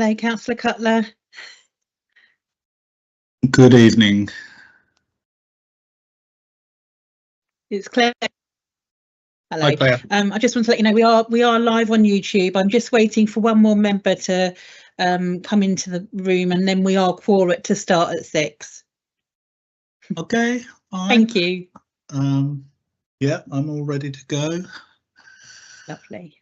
Hello, Councillor Cutler. Good evening. It's Claire. Hello. Hi, Claire. I just want to let you know we are live on YouTube. I'm just waiting for one more member to come into the room, and then we are quorate to start at 6. Okay. Fine. Thank you. Yeah, I'm all ready to go. Lovely.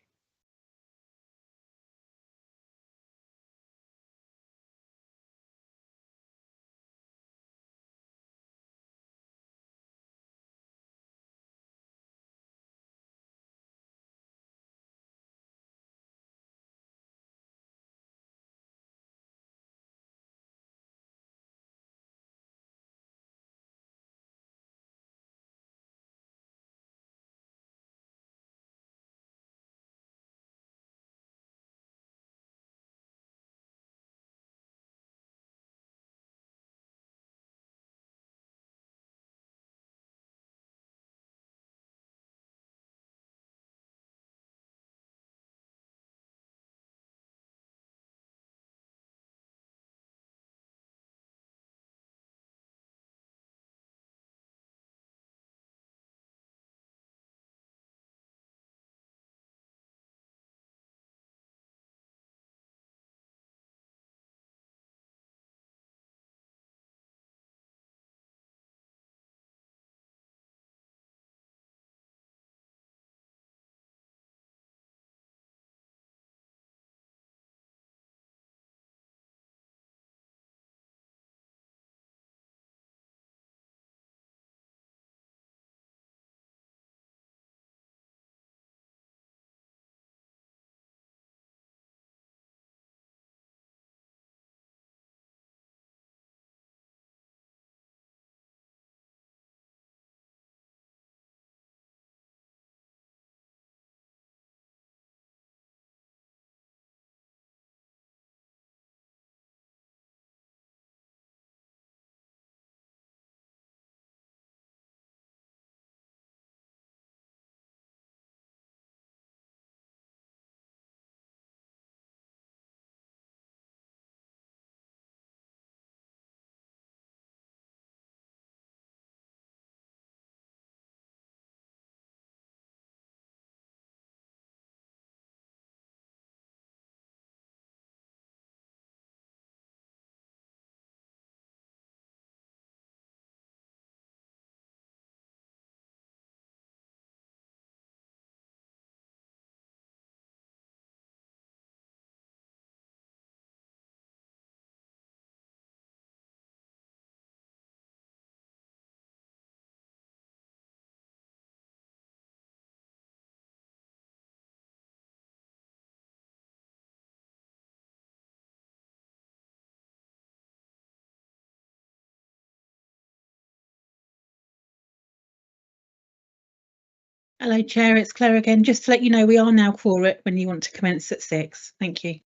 Hello, Chair. It's Claire again. Just to let you know, we are now quorate when you want to commence at 6. Thank you.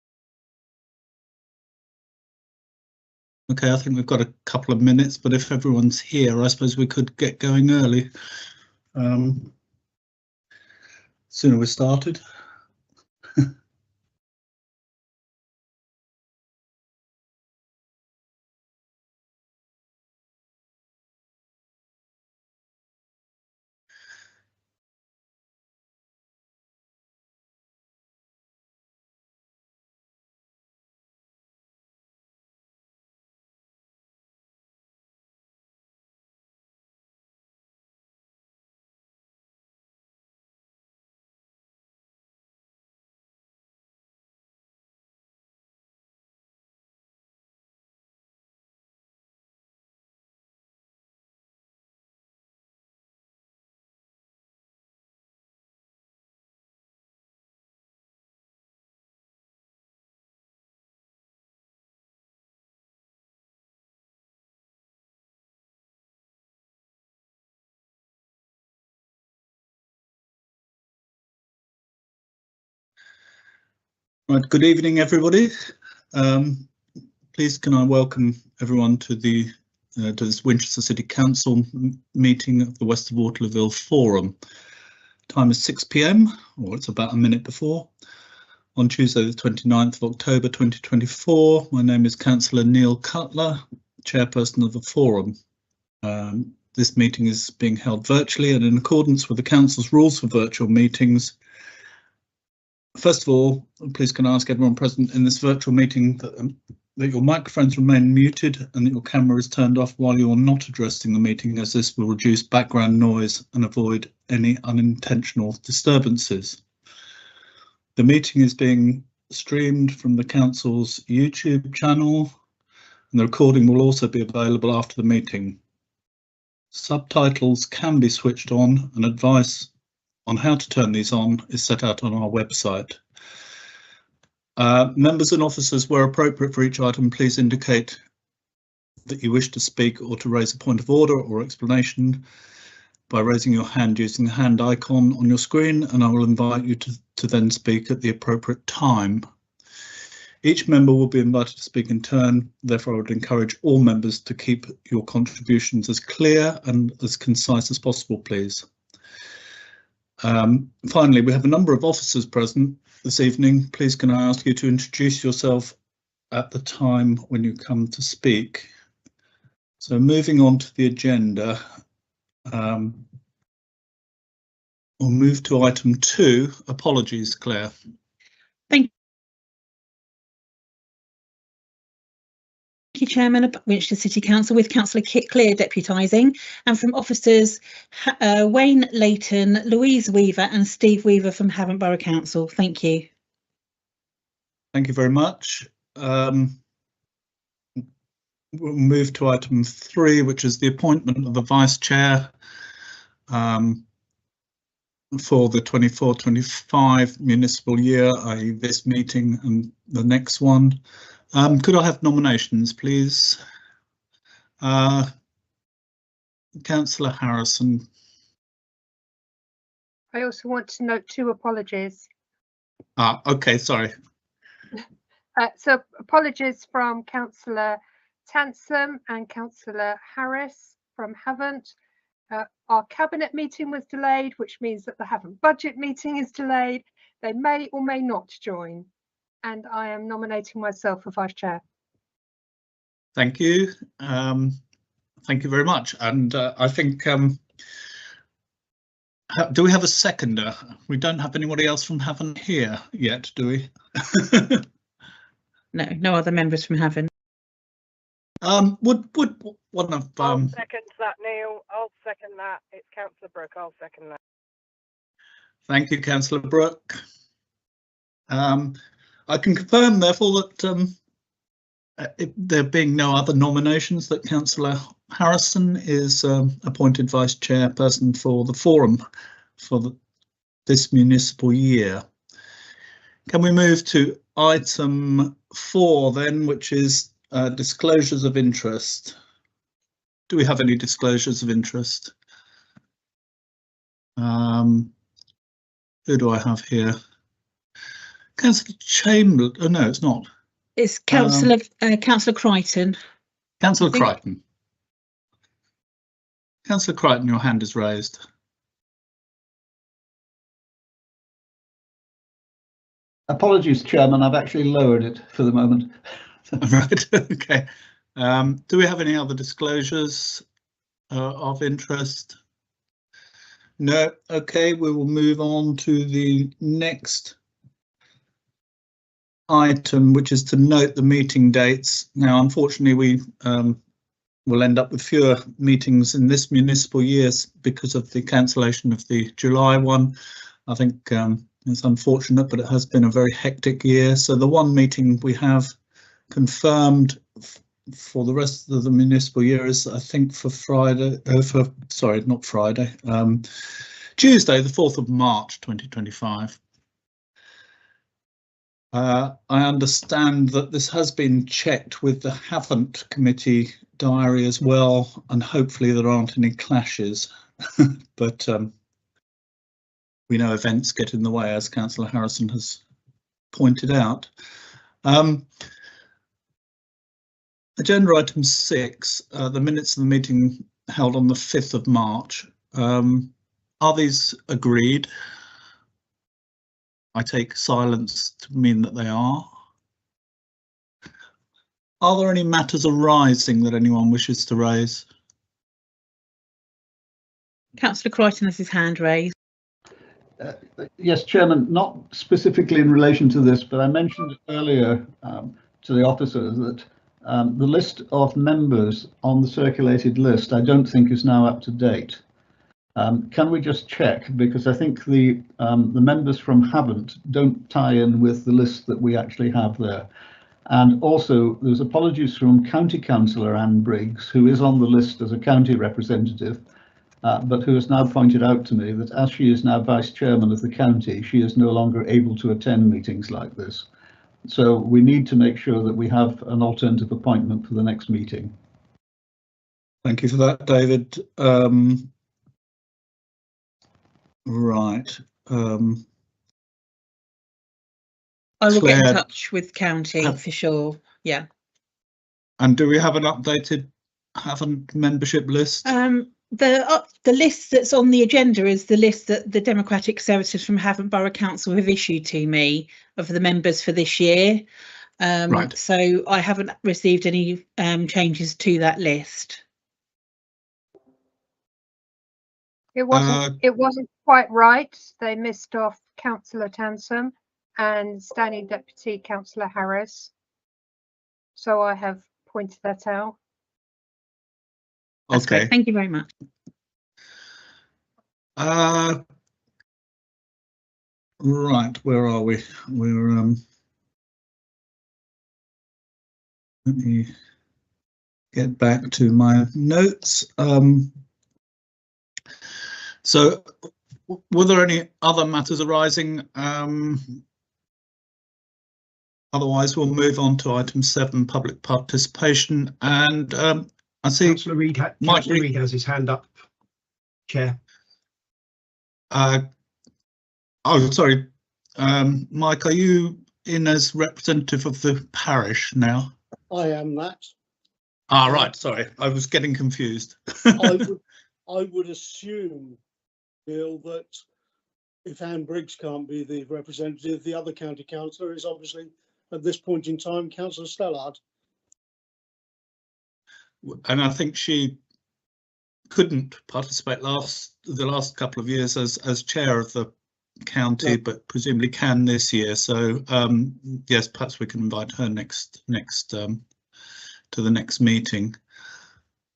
Okay, I think we've got a couple of minutes, but if everyone's here, I suppose we could get going early. Sooner we started. Right, good evening, everybody. Please can I welcome everyone to this Winchester City Council meeting of the West of Waterlooville Forum. Time is 6 p.m, or it's about a minute before. on Tuesday the 29th of October 2024. My name is Councillor Neil Cutler, Chairperson of the Forum. This meeting is being held virtually and in accordance with the Council's rules for virtual meetings. First of all, please can I ask everyone present in this virtual meeting that your microphones remain muted and that your camera is turned off while you are not addressing the meeting, as this will reduce background noise and avoid any unintentional disturbances. The meeting is being streamed from the Council's YouTube channel, and the recording will also be available after the meeting. Subtitles can be switched on, and advice on how to turn these on is set out on our website. Members and officers, where appropriate for each item, please indicate that you wish to speak or to raise a point of order or explanation by raising your hand using the hand icon on your screen, and I will invite you to then speak at the appropriate time. Each member will be invited to speak in turn, therefore I would encourage all members to keep your contributions as clear and as concise as possible, please. Finally, we have a number of officers present this evening. Please can I ask you to introduce yourself at the time when you come to speak. So moving on to the agenda, we'll move to item 2. Apologies, Claire. Thank you, Chairman of Winchester City Council, with Councillor Clare deputising, and from officers Wayne Layton, Louise Weaver and Steve Weaver from Havant Borough Council. Thank you. Thank you very much. We'll move to item 3, which is the appointment of the Vice Chair for the 24-25 municipal year, i.e. this meeting and the next one. Could I have nominations, please? Councillor Harrison. I also want to note 2 apologies. OK, sorry. So apologies from Councillor Tansom and Councillor Harris from Havant. Our cabinet meeting was delayed, which means that the Havant budget meeting is delayed. They may or may not join, and I am nominating myself for Vice Chair. Thank you. Thank you very much. And I think, do we have a seconder? We don't have anybody else from Havant here yet, do we? No, no other members from Havant. Would one of I'll second that, Neil. I'll second that. It's Councillor Brooke. I'll second that. Thank you, Councillor Brooke. I can confirm, therefore, that there being no other nominations, that Councillor Harrison is appointed Vice Chairperson for the Forum for this municipal year. Can we move to item 4 then, which is disclosures of interest? Do we have any disclosures of interest? Who do I have here? Councillor Chamberlain. Oh no, it's not. It's Councillor Crichton. Councillor Crichton. Councillor Crichton, your hand is raised. Apologies, Chairman, I've actually lowered it for the moment. Right, OK. Do we have any other disclosures of interest? No. OK, we will move on to the next item, which is to note the meeting dates. Now, unfortunately, we will end up with fewer meetings in this municipal year because of the cancellation of the July one. I think it's unfortunate, but it has been a very hectic year. So the one meeting we have confirmed for the rest of the municipal year is, I think, for Friday, sorry, not Friday, Tuesday, the 4th of March 2025. I understand that this has been checked with the Havant committee diary as well, and hopefully there aren't any clashes, but we know events get in the way, as Councillor Harrison has pointed out. Agenda item 6, the minutes of the meeting held on the 5th of March. Are these agreed? I take silence to mean that they are. Are there any matters arising that anyone wishes to raise? Councillor Crichton has his hand raised. Yes, Chairman, not specifically in relation to this, but I mentioned earlier to the officers that the list of members on the circulated list I don't think is now up to date. Can we just check, because I think the members from Havant don't tie in with the list that we actually have there. And also there's apologies from County Councillor Anne Briggs, who is on the list as a county representative, but who has now pointed out to me that as she is now vice chairman of the county, she is no longer able to attend meetings like this. So we need to make sure that we have an alternative appointment for the next meeting. Thank you for that, David. Right. I will get in Claire, touch with county for sure. Yeah. And do we have an updated Havant membership list? The list that's on the agenda is the list that the Democratic Conservatives from Havant Borough Council have issued to me of the members for this year. Right. So I haven't received any changes to that list. It wasn't quite right. They missed off Councillor Tansom and Standing Deputy Councillor Harris. So I have pointed that out. That's Okay. great. Thank you very much. Right, where are we? We're let me get back to my notes. So were there any other matters arising? Otherwise we'll move on to item 7, public participation, and I see Councillor Reid has his hand up, Chair. Oh, sorry, Mike, are you in as representative of the parish now? I am that. Ah, right, sorry, I was getting confused. I would assume, Bill, that if Anne Briggs can't be the representative, the other county councillor is obviously, at this point in time, Councillor Stellard. And I think she couldn't participate the last couple of years as chair of the county, but presumably can this year. So yes, perhaps we can invite her next to the next meeting.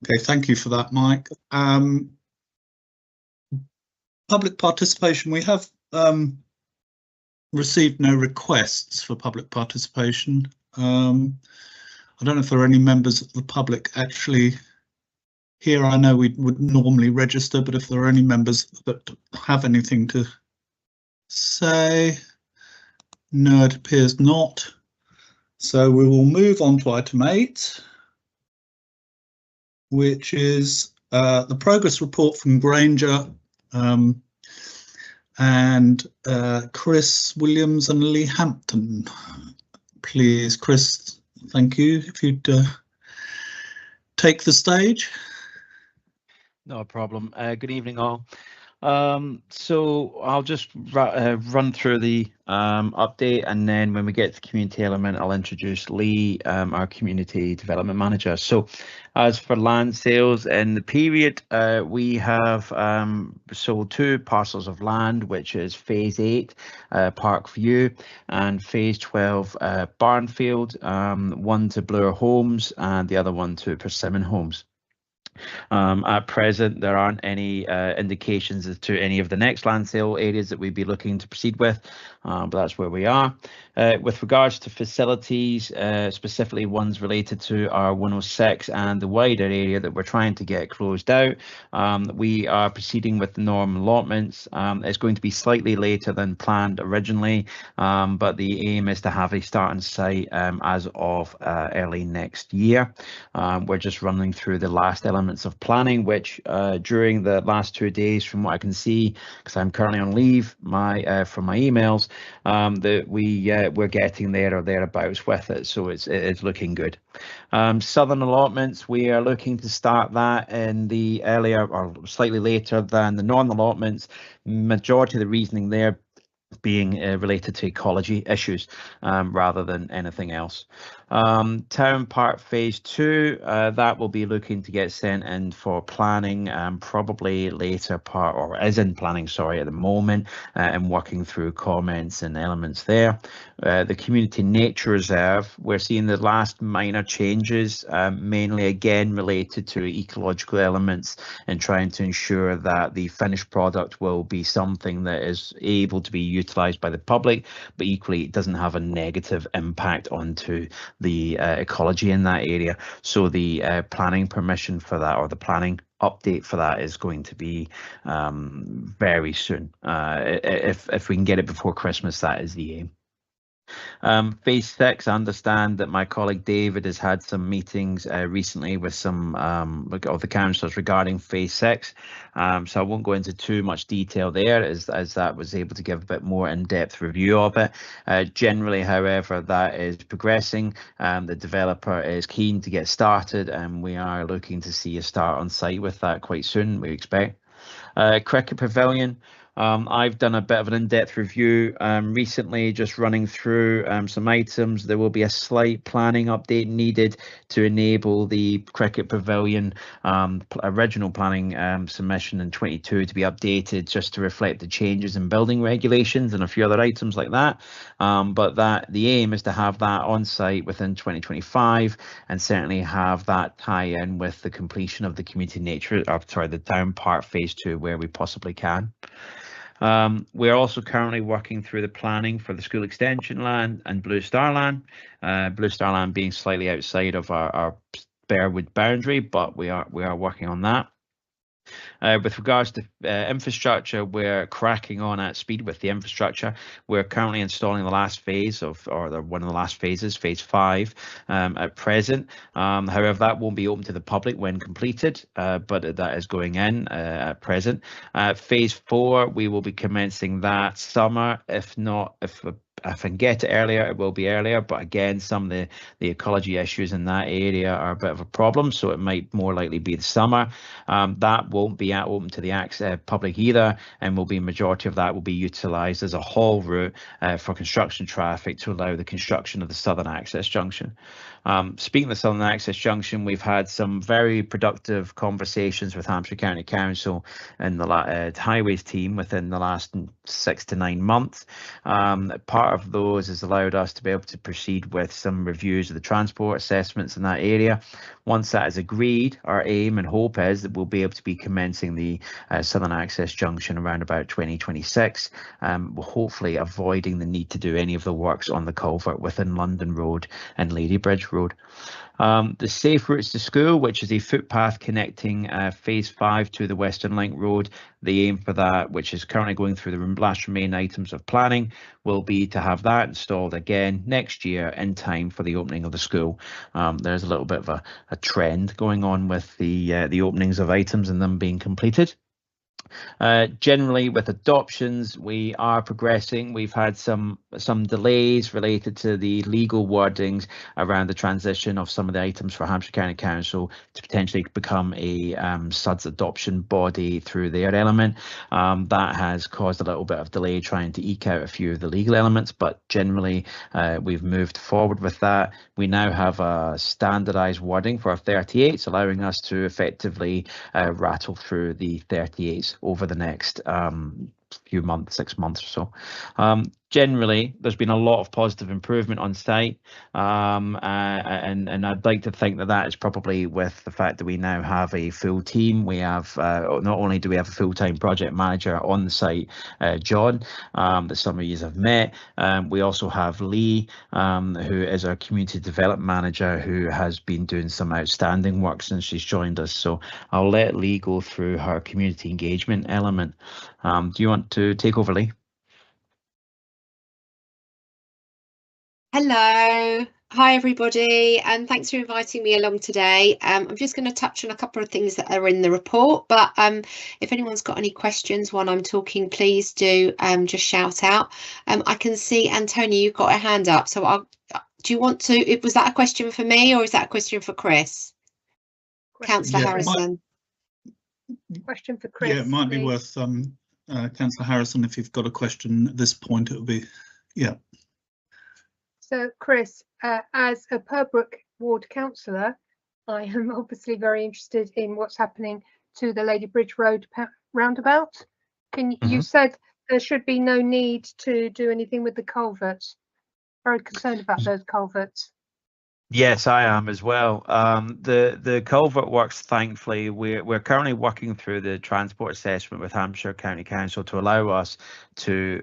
Okay, thank you for that, Mike. Public participation. We have received no requests for public participation. I don't know if there are any members of the public actually here. I know we would normally register, but if there are any members that have anything to say, no, it appears not. So we will move on to item 8, which is the progress report from Granger and Chris Williams and Lee Hampton. Please, Chris, thank you. If you'd take the stage. No problem. Good evening, all. So I'll just run through the update, and then when we get to the community element, I'll introduce Lee, our community development manager. So as for land sales in the period, we have sold 2 parcels of land, which is phase 8 Park View and phase 12 Barnfield, one to Bloor Homes and the other one to Persimmon Homes. At present, there aren't any indications as to any of the next land sale areas that we'd be looking to proceed with, but that's where we are. With regards to facilities, specifically ones related to our 106 and the wider area that we're trying to get closed out, we are proceeding with the norm allotments. It's going to be slightly later than planned originally, but the aim is to have a starting site as of early next year. We're just running through the last elements of planning, which during the last 2 days, from what I can see, because I'm currently on leave from my emails, that we're getting there or thereabouts with it, so it's looking good. Southern allotments, we are looking to start that in the earlier or slightly later than the northern allotments. Majority of the reasoning there being related to ecology issues rather than anything else. Town Park Phase 2, that will be looking to get sent in for planning, probably later part, or is in planning, sorry, at the moment, and working through comments and elements there. The Community Nature Reserve, we're seeing the last minor changes, mainly again related to ecological elements and trying to ensure that the finished product will be something that is able to be utilised by the public, but equally it doesn't have a negative impact onto the ecology in that area. So the planning permission for that, or the planning update for that, is going to be very soon. If we can get it before Christmas, that is the aim. Phase 6, I understand that my colleague David has had some meetings recently with some of the councillors regarding Phase 6, so I won't go into too much detail there, as that was able to give a bit more in-depth review of it. Generally, however, that is progressing. The developer is keen to get started, and we are looking to see a start on site with that quite soon, we expect. Cricket Pavilion, I've done a bit of an in-depth review recently, just running through some items. There will be a slight planning update needed to enable the Cricket Pavilion original planning submission in 22 to be updated, just to reflect the changes in building regulations and a few other items like that. But the aim is to have that on site within 2025, and certainly have that tie in with the completion of the community nature, the Town Park Phase 2 where we possibly can. We're also currently working through the planning for the school extension land and Blue Star land. Blue Star land being slightly outside of our Bearwood boundary, but we are working on that. With regards to infrastructure, we're cracking on at speed with the infrastructure. We're currently installing the last phase of, one of the last phases, Phase 5, at present. However, that won't be open to the public when completed, but that is going in at present. Phase 4, we will be commencing that summer. If I can get it earlier, it will be earlier, but again, some of the ecology issues in that area are a bit of a problem, so it might more likely be the summer. That won't be open to the public either, and will be majority of that will be utilised as a haul route for construction traffic to allow the construction of the Southern Access Junction. Speaking of the Southern Access Junction, we've had some very productive conversations with Hampshire County Council and the Highways team within the last 6 to 9 months. Part of those has allowed us to be able to proceed with some reviews of the transport assessments in that area. Once that is agreed, our aim and hope is that we'll be able to be commencing the Southern Access Junction around about 2026, hopefully avoiding the need to do any of the works on the culvert within London Road and Ladybridge Road. The Safe Routes to School, which is a footpath connecting Phase 5 to the Western Link Road. The aim for that, which is currently going through the last remaining items of planning, will be to have that installed again next year in time for the opening of the school. There's a little bit of a trend going on with the openings of items and them being completed. Generally, with adoptions, we are progressing. We've had some delays related to the legal wordings around the transition of some of the items for Hampshire County Council to potentially become a SUDS adoption body through their element. That has caused a little bit of delay trying to eke out a few of the legal elements, but generally we've moved forward with that. We now have a standardised wording for our 38s, allowing us to effectively rattle through the 38s over the next few months, 6 months or so. Generally, there's been a lot of positive improvement on site, and I'd like to think that is probably with the fact that we now have a full team. We have not only do we have a full-time project manager on the site, John, that some of you have met. We also have Lee, who is our community development manager, who has been doing some outstanding work since she's joined us. So I'll let Lee go through her community engagement element. Do you want to take over, Lee? Hello, hi everybody, and thanks for inviting me along today. I'm just going to touch on a couple of things that are in the report, but if anyone's got any questions while I'm talking, please do just shout out. I can see Antonia, you've got a hand up, so do you want to, was that a question for me or is that a question for Chris? Councillor Harrison. Question for Chris. Yeah, it might be please. worth Councillor Harrison, if you've got a question at this point, it would be, yeah. So, Chris, as a Purbrook ward councillor, I am obviously very interested in what's happening to the Lady Bridge Road roundabout. You said there should be no need to do anything with the culverts. Very concerned about those culverts. Yes, I am as well. The culvert works, thankfully, we're currently working through the transport assessment with Hampshire County Council to allow us to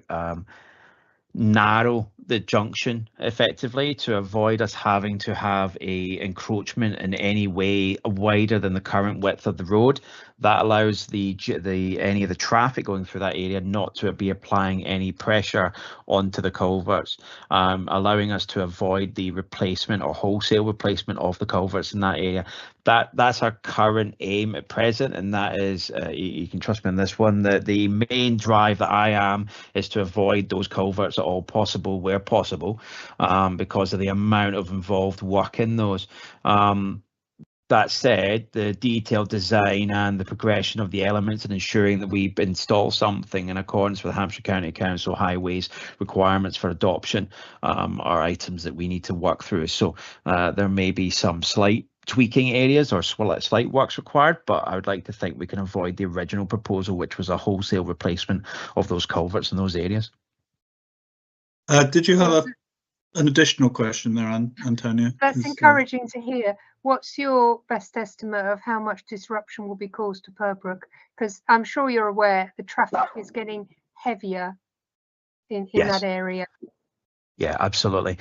narrow the junction effectively to avoid us having to have a encroachment in any way wider than the current width of the road. That allows any of the traffic going through that area not to be applying any pressure onto the culverts, allowing us to avoid the replacement or wholesale replacement of the culverts in that area. That's our current aim at present, and that is, you can trust me on this one, that the main drive that I am is to avoid those culverts at all possible where possible, because of the amount of involved work in those. That said, the detailed design and the progression of the elements and ensuring that we install something in accordance with Hampshire County Council highways requirements for adoption are items that we need to work through. So there may be some slight tweaking areas or slight works required, but I would like to think we can avoid the original proposal, which was a wholesale replacement of those culverts in those areas. Did you have an additional question there, Antonia? That's encouraging to hear. What's your best estimate of how much disruption will be caused to Purbrook? Because I'm sure you're aware the traffic is getting heavier in that area. Yeah, absolutely.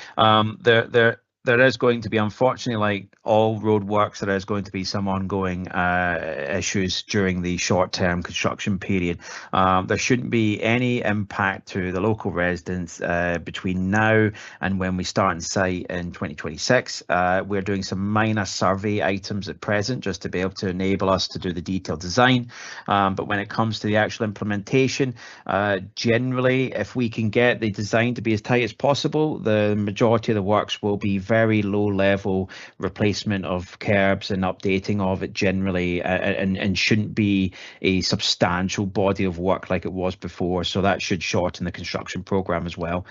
There is going to be, unfortunately, like all roadworks, there is going to be some ongoing issues during the short-term construction period. There shouldn't be any impact to the local residents between now and when we start on site in 2026. We're doing some minor survey items at present just to be able to enable us to do the detailed design. But when it comes to the actual implementation, generally, if we can get the design to be as tight as possible, the majority of the works will be very low level replacement of curbs and updating of it generally, and shouldn't be a substantial body of work like it was before. So that should shorten the construction program as well.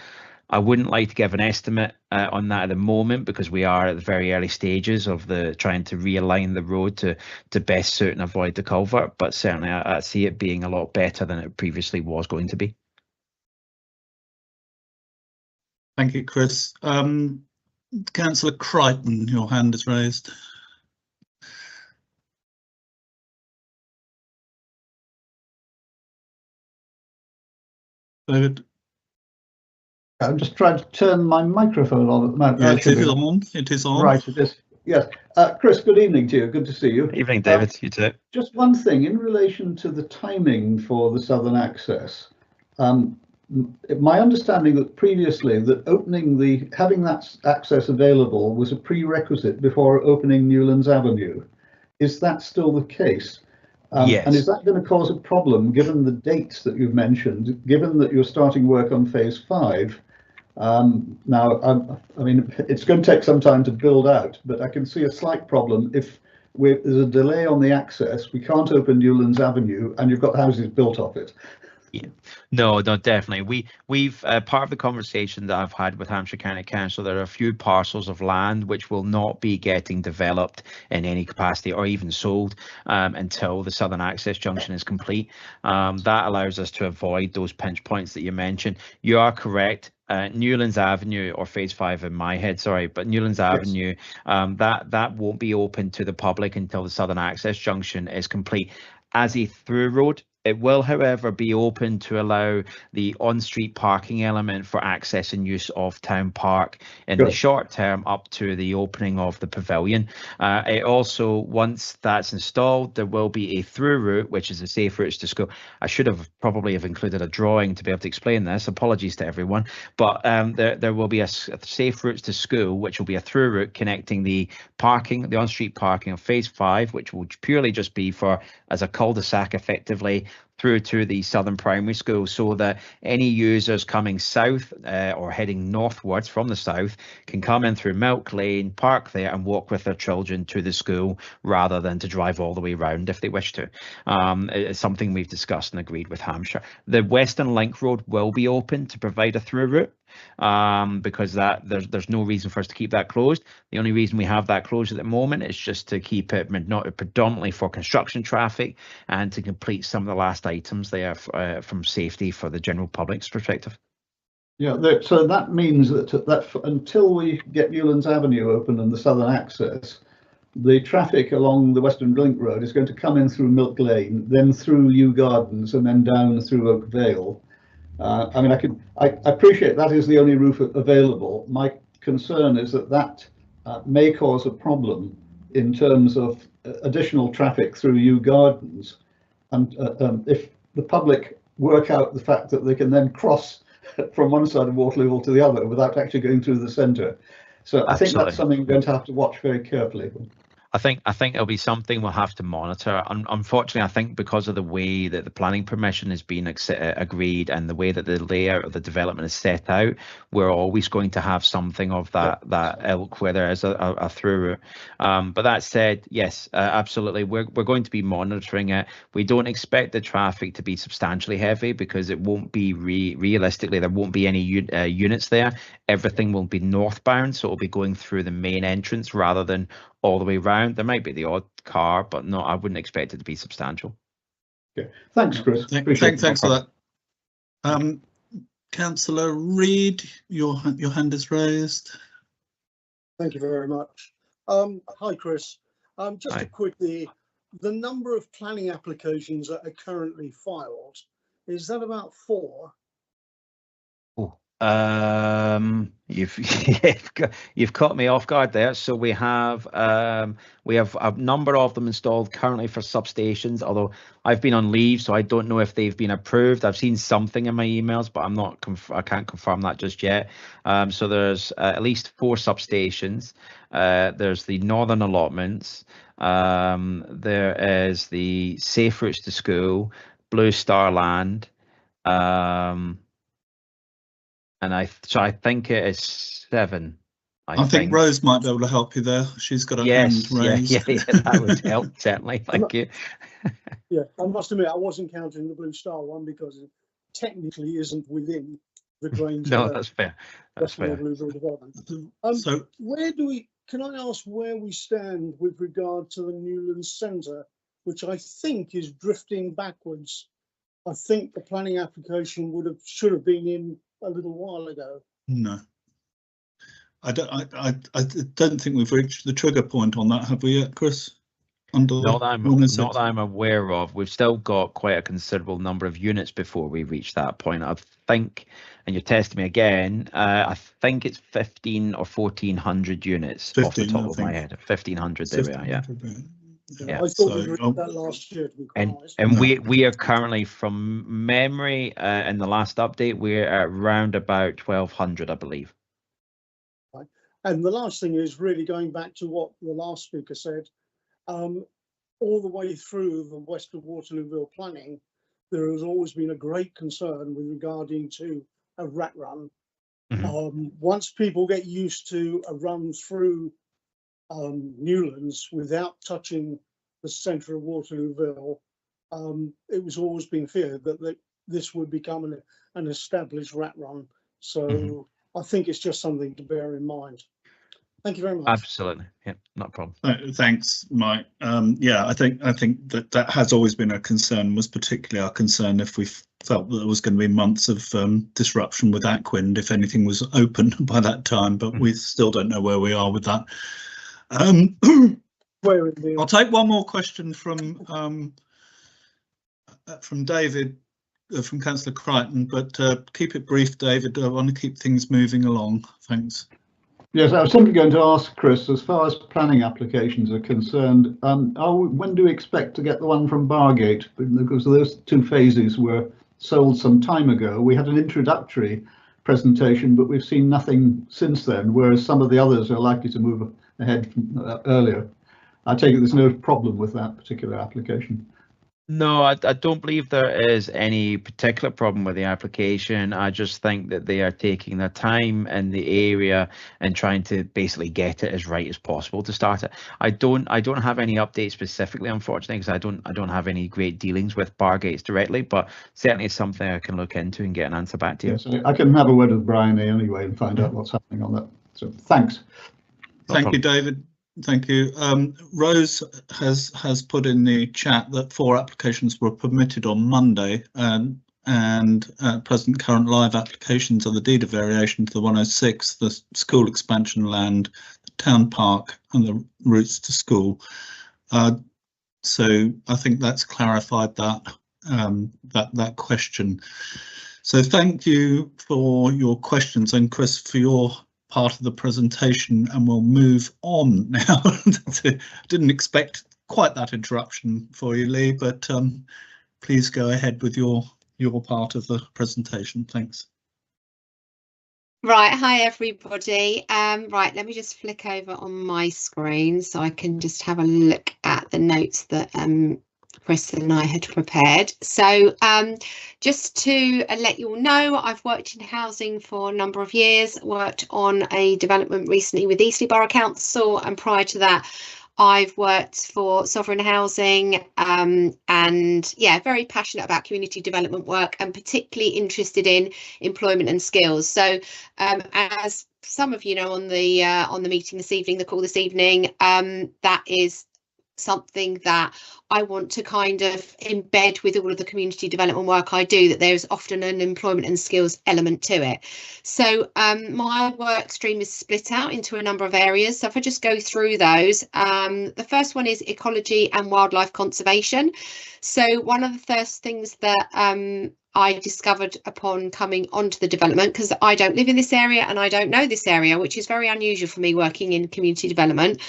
I wouldn't like to give an estimate on that at the moment because we are at the very early stages of trying to realign the road to best suit and avoid the culvert, but certainly I see it being a lot better than it previously was going to be. Thank you, Chris. Councillor Crichton, your hand is raised. David? I'm just trying to turn my microphone on at the moment. Yeah, it is on. It is on. Right, it is. Yes. Chris, good evening to you. Good to see you. Evening, David. You too. Just one thing in relation to the timing for the Southern Access. My understanding that previously that having that access available was a prerequisite before opening Newlands Avenue. Is that still the case? Yes. And is that going to cause a problem given the dates that you've mentioned, given that you're starting work on phase 5? Now, I mean, it's going to take some time to build out, but I can see a slight problem if there's a delay on the access, we can't open Newlands Avenue and you've got houses built off it. Yeah. No, definitely. We've part of the conversation that I've had with Hampshire County Council, there are a few parcels of land which will not be getting developed in any capacity or even sold until the Southern Access Junction is complete. That allows us to avoid those pinch points that you mentioned. You are correct. Newlands Avenue, or phase 5 in my head, sorry, but Newlands Avenue, that won't be open to the public until the Southern Access Junction is complete. As a through road, it will, however, be open to allow the on-street parking element for access and use of Town Park in the short term up to the opening of the pavilion. It also, once that's installed, there will be a through route, which is a safe routes to school. I should have probably included a drawing to be able to explain this. Apologies to everyone, but there will be a safe routes to school, which will be a through route connecting the on-street parking of phase 5, which will purely just be for as a cul-de-sac effectively through to the southern primary school, so that any users coming south or heading northwards from the south can come in through Milk Lane, park there and walk with their children to the school rather than to drive all the way round if they wish to. It's something we've discussed and agreed with Hampshire. The Western Link Road will be open to provide a through route, because there's no reason for us to keep that closed. The only reason we have that closed at the moment is just to keep it not predominantly for construction traffic and to complete some of the last items there from safety for the general public's perspective. Yeah, so that means that until we get Newlands Avenue open and the southern access, the traffic along the Western Link Road is going to come in through Milk Lane, then through Yew Gardens, and then down through Oak Vale. I mean, I appreciate that is the only route available. My concern is that may cause a problem in terms of additional traffic through Yew Gardens, and if the public work out the fact that they can then cross from one side of Waterlooville to the other without actually going through the centre. So I think that's something we're going to have to watch very carefully. I think it'll be something we'll have to monitor. Unfortunately, I think because of the way that the planning permission has been agreed and the way that the layout of the development is set out, we're always going to have something of that ilk where there is a through route. But that said, yes, absolutely, we're going to be monitoring it. We don't expect the traffic to be substantially heavy because it won't be realistically, there won't be any units there. Everything will be northbound, so it'll be going through the main entrance rather than all the way round. There might be the odd car, but no, I wouldn't expect it to be substantial. Okay, thanks, Chris. Thanks for that. Councillor Reid, your hand is raised. Thank you very much. Hi, Chris. Just Hi. a quick, the number of planning applications that are currently filed, is that about 4? You've caught me off guard there. So we have a number of them installed currently for substations, although I've been on leave, so I don't know if they've been approved. I've seen something in my emails, but I can't confirm that just yet. So there's at least 4 substations. There's the northern allotments. There is the safe routes to school, Blue Star Land. And I think it is 7. I think Rose might be able to help you there. She's got her hand raised. Yeah, that would help, certainly. Thank you. Yeah, I must admit, I wasn't counting the Blue Star one because it technically isn't within the Grange. No, that's fair. That's fair. Development. So, can I ask where we stand with regard to the Newlands Centre, which I think is drifting backwards? I think the planning application should have been in a little while ago. No, I don't think we've reached the trigger point on that, have we yet, Chris? Not that I'm aware of. We've still got quite a considerable number of units before we reach that point. I think, and you're testing me again, I think it's 15 or 1400 units 15, off the top of my head. 1500, there we are, yeah. Yeah, I thought we read that last year, to be quite honest. And we are currently, from memory, in the last update, we're at around about 1200, I believe. Right. And the last thing is really going back to what the last speaker said. All the way through the West of Waterlooville planning, there has always been a great concern with regarding to a rat run. Mm-hmm. Once people get used to a run through Newlands without touching the centre of Waterlooville, it was always been feared that this would become an established rat run. So I think it's just something to bear in mind. Thank you very much. Absolutely, yeah, not a problem. Thanks, Mike. Yeah, I think that has always been a concern. Was particularly our concern if we felt that there was going to be months of disruption with Aquin if anything was open by that time. But we still don't know where we are with that. I'll take one more question from David, from Councillor Crichton, but keep it brief, David. I want to keep things moving along. Thanks. Yes, I was simply going to ask Chris, as far as planning applications are concerned, when do we expect to get the one from Bargate? Because those 2 phases were sold some time ago. We had an introductory presentation, but we've seen nothing since then, whereas some of the others are likely to move ahead from, earlier. I take it there's no problem with that particular application. No, I don't believe there is any particular problem with the application. I just think that they are taking their time in the area and trying to basically get it as right as possible to start it. I don't have any updates specifically, unfortunately, because I don't have any great dealings with Bargates directly, but certainly it's something I can look into and get an answer back to you. Yes, I can have a word with Brian anyway and find out what's happening on that. So thanks. Thank you, David. Thank you. Rose has put in the chat that 4 applications were permitted on Monday, and present current live applications are the deed of variation to the 106, the school expansion land, the town park, and the routes to school. So I think that's clarified that question. So thank you for your questions, and Chris for your part of the presentation, and we'll move on now. Didn't expect quite that interruption for you, Lee, but please go ahead with your part of the presentation. Thanks. Right, hi everybody. Right, let me just flick over on my screen so I can just have a look at the notes that Chris and I had prepared. So just to let you all know, I've worked in housing for a number of years, worked on a development recently with Eastleigh Borough Council, and prior to that I've worked for Sovereign Housing, and yeah, very passionate about community development work and particularly interested in employment and skills. So as some of you know, on the meeting this evening, the call this evening, that is something that I want to kind of embed with all of the community development work I do, that there's often an employment and skills element to it. So my work stream is split out into a number of areas. So if I just go through those, the first one is ecology and wildlife conservation. So one of the first things that I discovered upon coming onto the development, because I don't live in this area and I don't know this area, which is very unusual for me working in community development.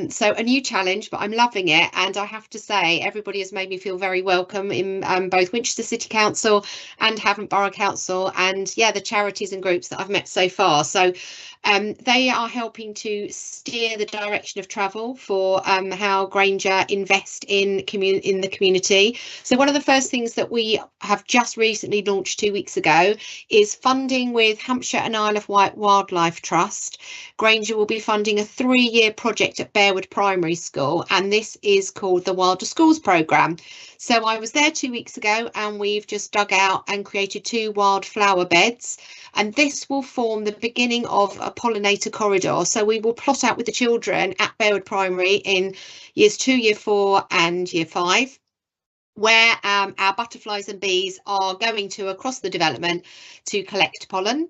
So a new challenge, but I'm loving it. And I have to say, everybody has made me feel very welcome in both Winchester City Council and Havant Borough Council, and yeah, the charities and groups that I've met so far. So they are helping to steer the direction of travel for how Grainger invest in the community. So one of the first things that we have just recently launched 2 weeks ago is funding with Hampshire and Isle of Wight Wildlife Trust. Grainger will be funding a 3-year project at Bearwood Primary School, and this is called the Wilder Schools Programme. So I was there 2 weeks ago, and we've just dug out and created 2 wildflower beds, and this will form the beginning of a pollinator corridor. So we will plot out with the children at Bearwood Primary in years 2, year 4 and year 5, where our butterflies and bees are going to across the development to collect pollen.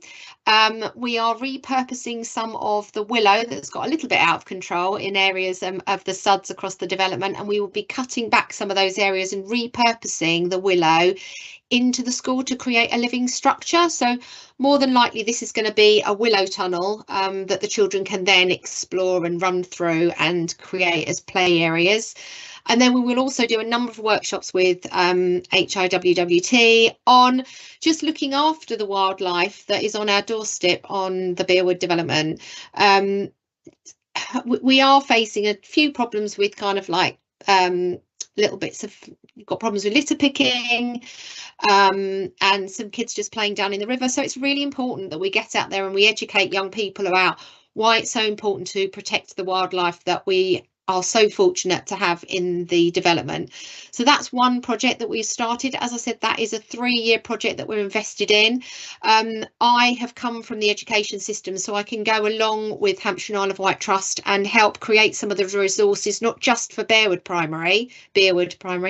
We are repurposing some of the willow that's got a little bit out of control in areas of the suds across the development, and we will be cutting back some of those areas and repurposing the willow into the school to create a living structure. So more than likely this is going to be a willow tunnel that the children can then explore and run through and create as play areas. And then we will also do a number of workshops with HIWWT on just looking after the wildlife that is on our doorstep on the Bearwood development. We are facing a few problems with kind of like little bits of, you've got problems with litter picking and some kids just playing down in the river. So it's really important that we get out there and we educate young people about why it's so important to protect the wildlife that we are so fortunate to have in the development. So that's one project that we've started. As I said, that is a 3-year project that we're invested in. I have come from the education system, so I can go along with Hampshire and Isle of Wight Trust and help create some of the resources, not just for Bearwood Primary,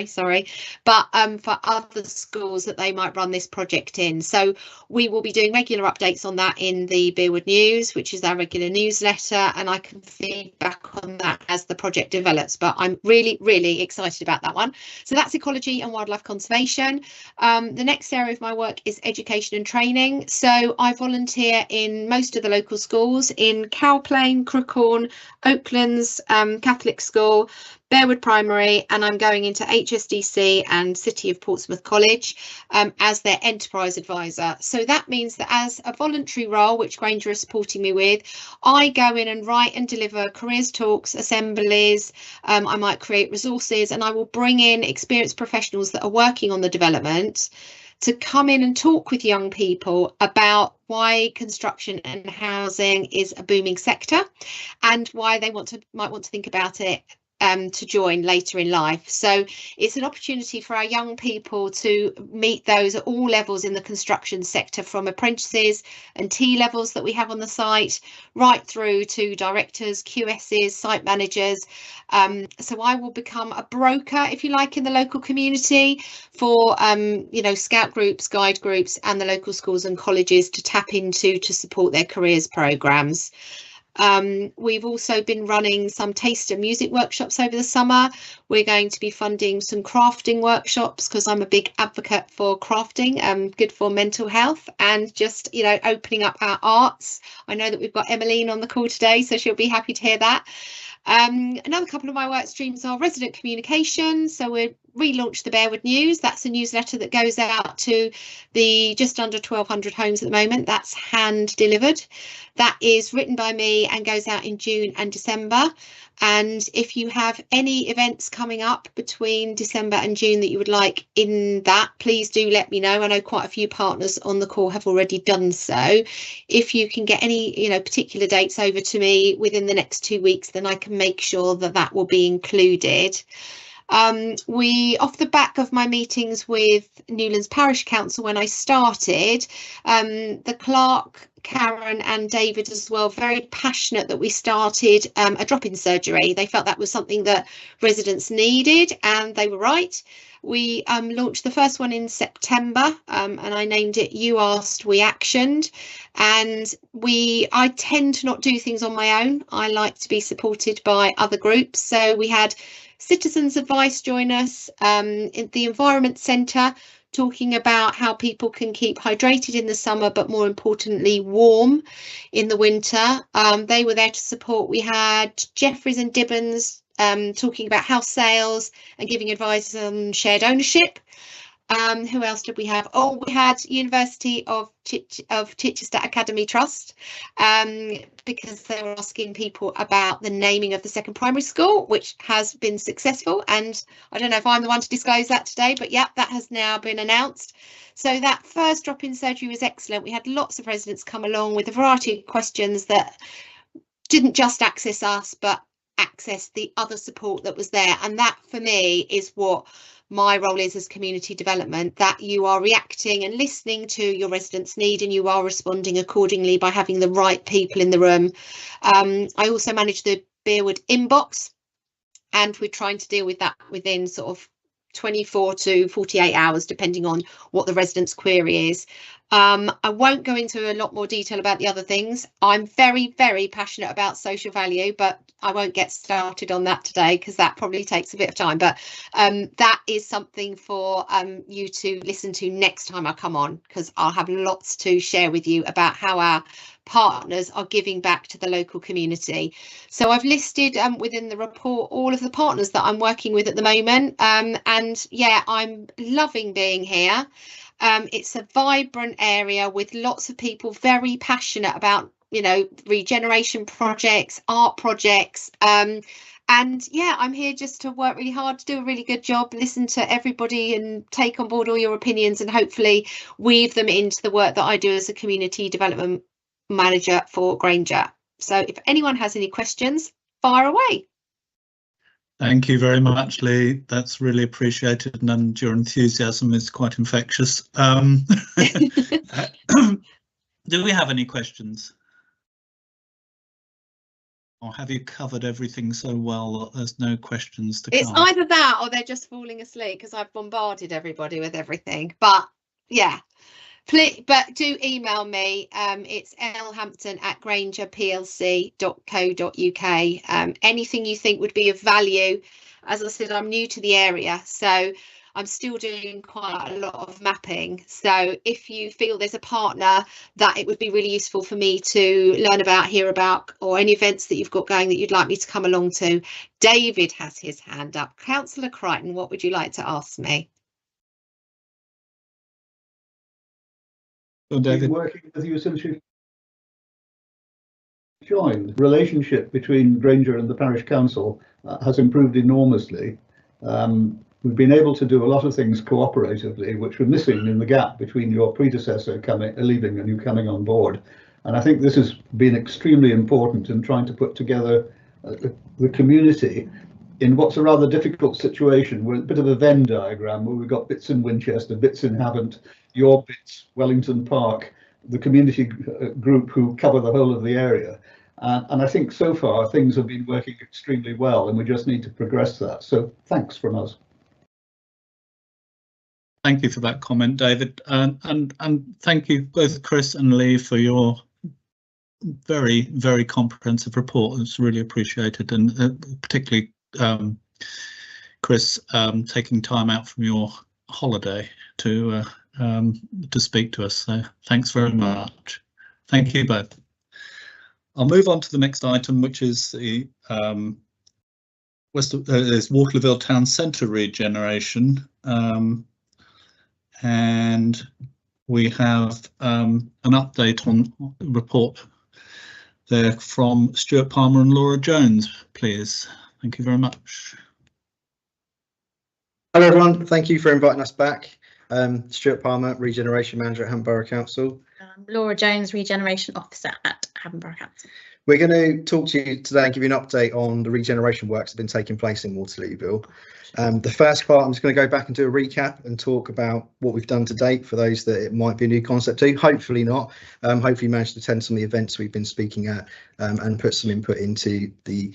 sorry, but for other schools that they might run this project in. So we will be doing regular updates on that in the Bearwood News, which is our regular newsletter, and I can feed back on that as the project develops, but I'm really excited about that one. So that's ecology and wildlife conservation. The next area of my work is education and training. So I volunteer in most of the local schools in Cowplain, Crookhorn, Oaklands Catholic School, Bearwood Primary, and I'm going into HSDC and City of Portsmouth College as their enterprise advisor. So that means that as a voluntary role, which Granger is supporting me with, I go in and write and deliver careers talks, assemblies. I might create resources, and I will bring in experienced professionals that are working on the development to come in and talk with young people about why construction and housing is a booming sector and why they might want to think about it to join later in life. So it's an opportunity for our young people to meet those at all levels in the construction sector, from apprentices and T levels that we have on the site, right through to directors, QSs, site managers. So I will become a broker, if you like, in the local community for, you know, scout groups, guide groups and the local schools and colleges to tap into to support their careers programmes. We've also been running some taste and music workshops over the summer. We're going to be funding some crafting workshops because I'm a big advocate for crafting, good for mental health and just, you know, opening up our arts. I know that we've got Emmeline on the call today, so she'll be happy to hear that. Another couple of my work streams are resident communication. So we've relaunched the Bearwood News. That's a newsletter that goes out to the just under 1,200 homes at the moment. That's hand delivered. That is written by me and goes out in June and December. And if you have any events coming up between December and June that you would like in that, please do let me know. I know quite a few partners on the call have already done so. If you can get any, you know, particular dates over to me within the next 2 weeks, then I can make sure that that will be included. Off the back of my meetings with Newlands Parish Council when I started, the clerk, Karen and David as well, very passionate that we started a drop-in surgery. They felt that was something that residents needed, and they were right. We launched the first one in September, and I named it You Asked, We Actioned. And I tend to not do things on my own. I like to be supported by other groups. So we had Citizens Advice join us in the Environment Centre, talking about how people can keep hydrated in the summer, but more importantly, warm in the winter. They were there to support. We had Jeffreys and Dibbons talking about house sales and giving advice on shared ownership. Who else did we have? Oh, we had University of Chichester Academy Trust, because they were asking people about the naming of the second primary school, which has been successful. And I don't know if I'm the one to disclose that today, but yeah, that has now been announced. So that first drop-in surgery was excellent. We had lots of residents come along with a variety of questions that didn't just access us, but access the other support that was there. And that for me is what my role is as community development, that you are reacting and listening to your residents' need and you are responding accordingly by having the right people in the room. I also manage the Bearwood inbox, and we're trying to deal with that within sort of 24 to 48 hours, depending on what the resident's query is. I won't go into a lot more detail about the other things. I'm very, very passionate about social value, but I won't get started on that today because that probably takes a bit of time. But that is something for you to listen to next time I come on, because I'll have lots to share with you about how our partners are giving back to the local community. So I've listed within the report all of the partners that I'm working with at the moment, and yeah, I'm loving being here. It's a vibrant area with lots of people very passionate about, you know, regeneration projects, art projects, and yeah, I'm here just to work really hard, to do a really good job, listen to everybody and take on board all your opinions and hopefully weave them into the work that I do as a community development manager for Granger. So if anyone has any questions, fire away. Thank you very much, Lee. That's really appreciated, and your enthusiasm is quite infectious. Do we have any questions? Or have you covered everything so well that there's no questions to come? It's either that or they're just falling asleep because I've bombarded everybody with everything. But yeah, please, but do email me. It's lhampton@grangerplc.co.uk. Anything you think would be of value. As I said, I'm new to the area, so I'm still doing quite a lot of mapping. So if you feel there's a partner that it would be really useful for me to learn about, hear about, or any events that you've got going that you'd like me to come along to. David has his hand up. Councillor Crichton, what would you like to ask me? So David, working with you since you joined. The relationship between Granger and the parish council has improved enormously. We've been able to do a lot of things cooperatively, which were missing in the gap between your predecessor leaving and you coming on board. And I think this has been extremely important in trying to put together the community in what's a rather difficult situation. We're a bit of a Venn diagram where we've got bits in Winchester, bits in Havant, your bits, Wellington Park, the community group who cover the whole of the area. And I think so far things have been working extremely well, and we just need to progress that. So thanks from us. thank you for that comment, David, and thank you both Chris and Lee for your very comprehensive report. It's really appreciated, and particularly Chris taking time out from your holiday to speak to us. So thanks very much. Thank you both. I'll move on to the next item, which is the Waterlooville Town Centre regeneration, and we have an update on the report there from Stuart Palmer and Laura Jones, please. Thank you very much. Hello everyone, thank you for inviting us back. Stuart Palmer, Regeneration Manager at Havant Borough Council. Laura Jones, Regeneration Officer at Havant Borough Council. We're going to talk to you today and give you an update on the regeneration works that have been taking place in Waterlooville. The first part, I'm just going to go back and do a recap and talk about what we've done to date for those that it might be a new concept to. Hopefully not. Hopefully you managed to attend some of the events we've been speaking at and put some input into the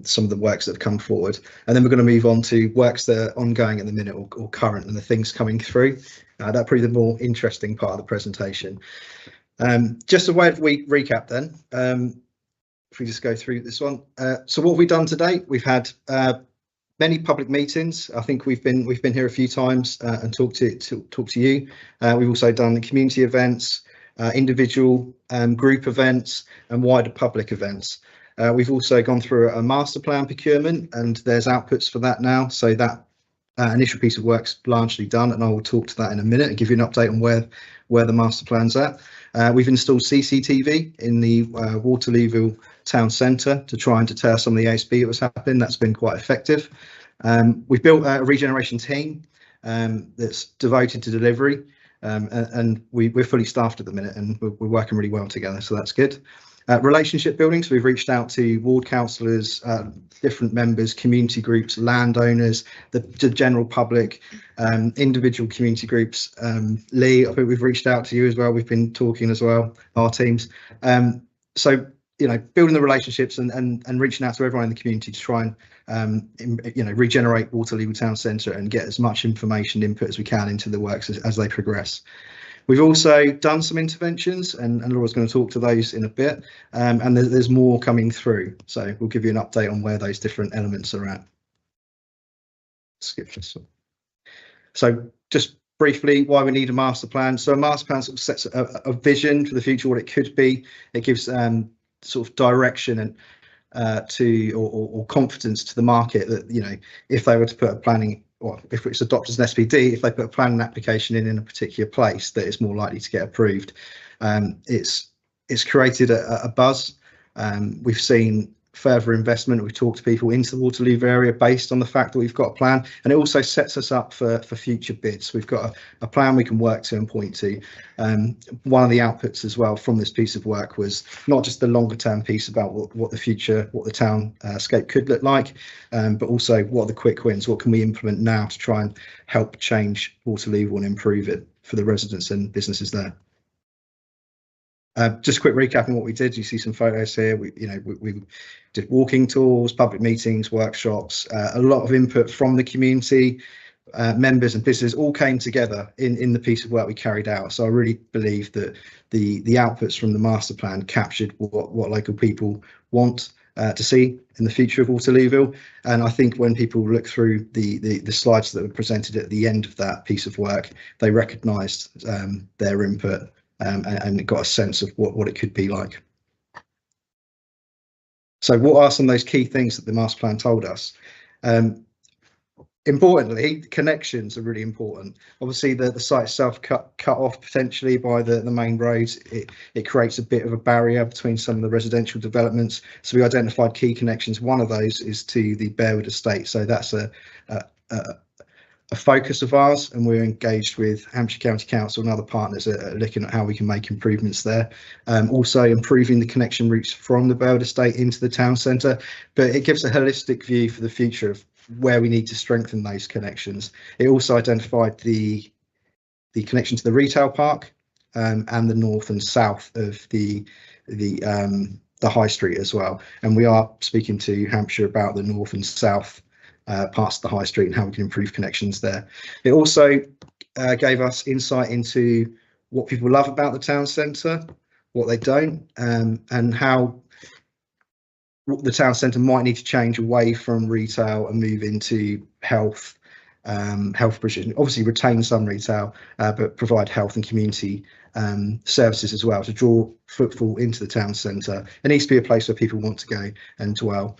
some of the works that have come forward. And then we're going to move on to works that are ongoing at the minute or current and the things coming through. That'll probably be the more interesting part of the presentation. Just a way of recap then, if we just go through this one. So what have we done today? We've had many public meetings. I think we've been here a few times and talked to you. We've also done community events, individual group events and wider public events. We've also gone through a master plan procurement, and there's outputs for that now. So that initial piece of work's largely done, and I will talk to that in a minute and give you an update on where the master plan's at. We've installed CCTV in the Waterlooville town centre to try and deter some of the ASB that was happening. That's been quite effective. We've built a regeneration team that's devoted to delivery, and we're fully staffed at the minute, and we're working really well together, so that's good. Relationship building, so we've reached out to ward councillors, different members, community groups, landowners, the general public, individual community groups. Lee, I think we've reached out to you as well. We've been talking as well, our teams. So, you know, building the relationships and reaching out to everyone in the community to try and, you know, regenerate Waterlooville Town Centre and get as much information input as we can into the works as they progress. We've also done some interventions, and Laura's going to talk to those in a bit, and there's more coming through. So we'll give you an update on where those different elements are at. Skip this one. So just briefly, why we need a master plan. So a master plan sort of sets a vision for the future, what it could be. It gives sort of direction and or confidence to the market that, you know, if they were to put a planning, or if it's adopted as an SPD, if they put a planning application in a particular place, that it's more likely to get approved. It's created a buzz. We've seen further investment. We've talked to people into the Waterlooville area based on the fact that we've got a plan, and it also sets us up for future bids. We've got a plan we can work to and point to. One of the outputs as well from this piece of work was not just the longer term piece about what the future, what the town scape could look like, but also what are the quick wins, what can we implement now to try and help change Waterlooville and improve it for the residents and businesses there. Just a quick recap on what we did. You see some photos here. We did walking tours, public meetings, workshops, a lot of input from the community, members and businesses all came together in the piece of work we carried out. So I really believe that the outputs from the master plan captured what local people want to see in the future of Waterlooville. And I think when people look through the slides that were presented at the end of that piece of work, they recognised their input and got a sense of what it could be like. So what are some of those key things that the master plan told us? Importantly, connections are really important. Obviously, the site itself cut off potentially by the main roads. It creates a bit of a barrier between some of the residential developments. So we identified key connections. One of those is to the Bearwood estate. So that's a focus of ours, and we're engaged with Hampshire County Council and other partners looking at how we can make improvements there. Also improving the connection routes from the Bearwood estate into the town centre, but it gives a holistic view for the future of where we need to strengthen those connections. It also identified the connection to the retail park and the north and south of the high street as well. And we are speaking to Hampshire about the north and south parts of the high street and how we can improve connections there. It also gave us insight into what people love about the town centre, what they don't, and how the town centre might need to change away from retail and move into health provision. Obviously retain some retail, but provide health and community services as well to draw footfall into the town centre. It needs to be a place where people want to go and dwell.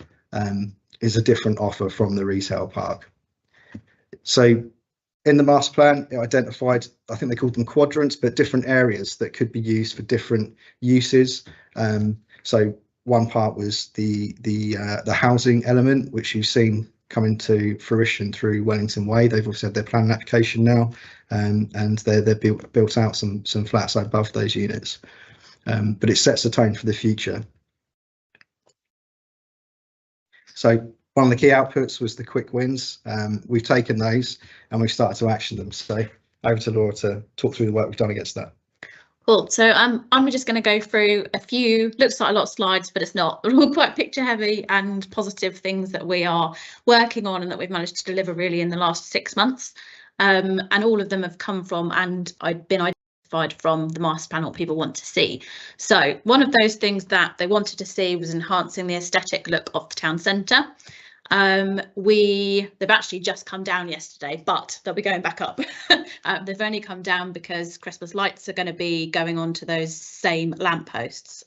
Is a different offer from the retail park. So in the master plan, it identified, I think they called them quadrants, but different areas that could be used for different uses. So one part was the housing element, which you've seen come into fruition through Wellington Way. They've also had their planning application now, and they're built out some flats above those units. But it sets the tone for the future. So one of the key outputs was the quick wins. We've taken those and we've started to action them. So over to Laura to talk through the work we've done against that. Cool. So I'm just going to go through a few, looks like a lot of slides, but it's not. They're all quite picture heavy and positive things that we are working on and that we've managed to deliver really in the last 6 months. And all of them have come from and I've been identified from the master plan what people want to see. So one of those things that they wanted to see was enhancing the aesthetic look of the town centre. They've actually just come down yesterday, but they'll be going back up. They've only come down because Christmas lights are going to be going on to those same lampposts.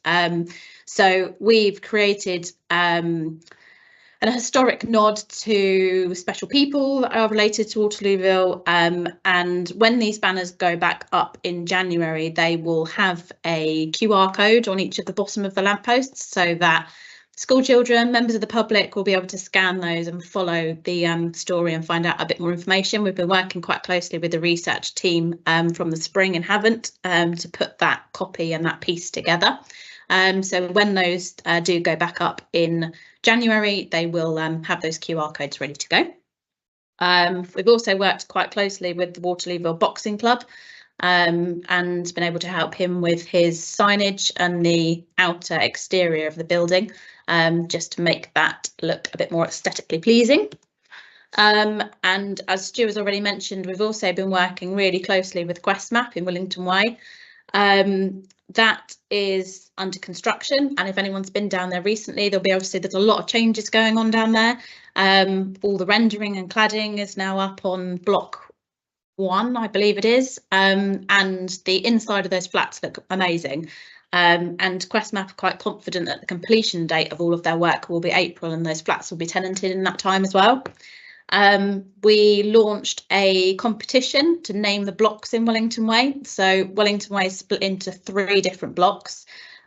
So we've created an historic nod to special people that are related to Waterlooville, and when these banners go back up in January, they will have a QR code on each of the bottom of the lampposts so that school children, members of the public will be able to scan those and follow the story and find out a bit more information. We've been working quite closely with the research team from the spring in Havant to put that copy and that piece together. So when those do go back up in January, they will have those QR codes ready to go. We've also worked quite closely with the Waterlooville Boxing Club and been able to help him with his signage and the outer exterior of the building, just to make that look a bit more aesthetically pleasing. And as Stu has already mentioned, we've also been working really closely with QuestMap in Wellington Way. That is under construction, and if anyone's been down there recently, they'll be able to see there's a lot of changes going on down there. All the rendering and cladding is now up on block 1, I believe it is, and the inside of those flats look amazing. And QuestMap are quite confident that the completion date of all of their work will be April, and those flats will be tenanted in that time as well. We launched a competition to name the blocks in Wellington Way. So Wellington Way is split into 3 different blocks.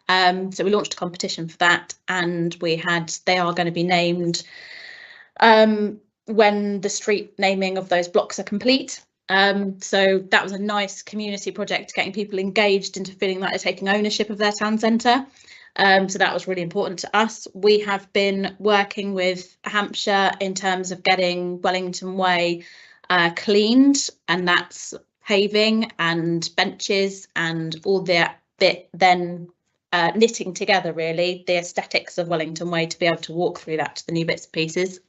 So we launched a competition for that, and they are going to be named when the street naming of those blocks are complete. So that was a nice community project, getting people engaged into feeling like they're taking ownership of their town centre. So that was really important to us. We have been working with Hampshire in terms of getting Wellington Way cleaned, and that's paving and benches and all that bit, then knitting together really the aesthetics of Wellington Way to be able to walk through that to the new bits and pieces.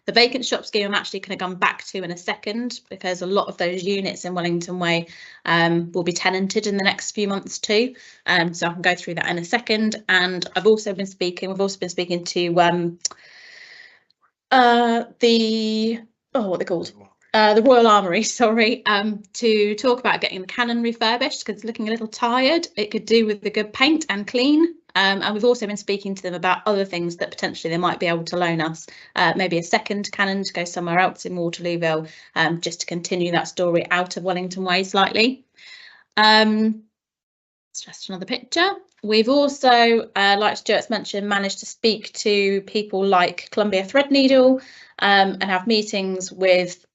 The vacant shop scheme I'm actually going to come back to in a second, because a lot of those units in Wellington Way will be tenanted in the next few months too. So I can go through that in a second. And we've also been speaking to what are they called? The Royal Armoury, sorry, to talk about getting the cannon refurbished because it's looking a little tired. It could do with the good paint and clean. And we've also been speaking to them about other things that potentially they might be able to loan us, maybe a second cannon to go somewhere else in Waterlooville, just to continue that story out of Wellington Way slightly. It's just another picture. We've also, like Stuart's mentioned, managed to speak to people like Columbia Threadneedle and have meetings with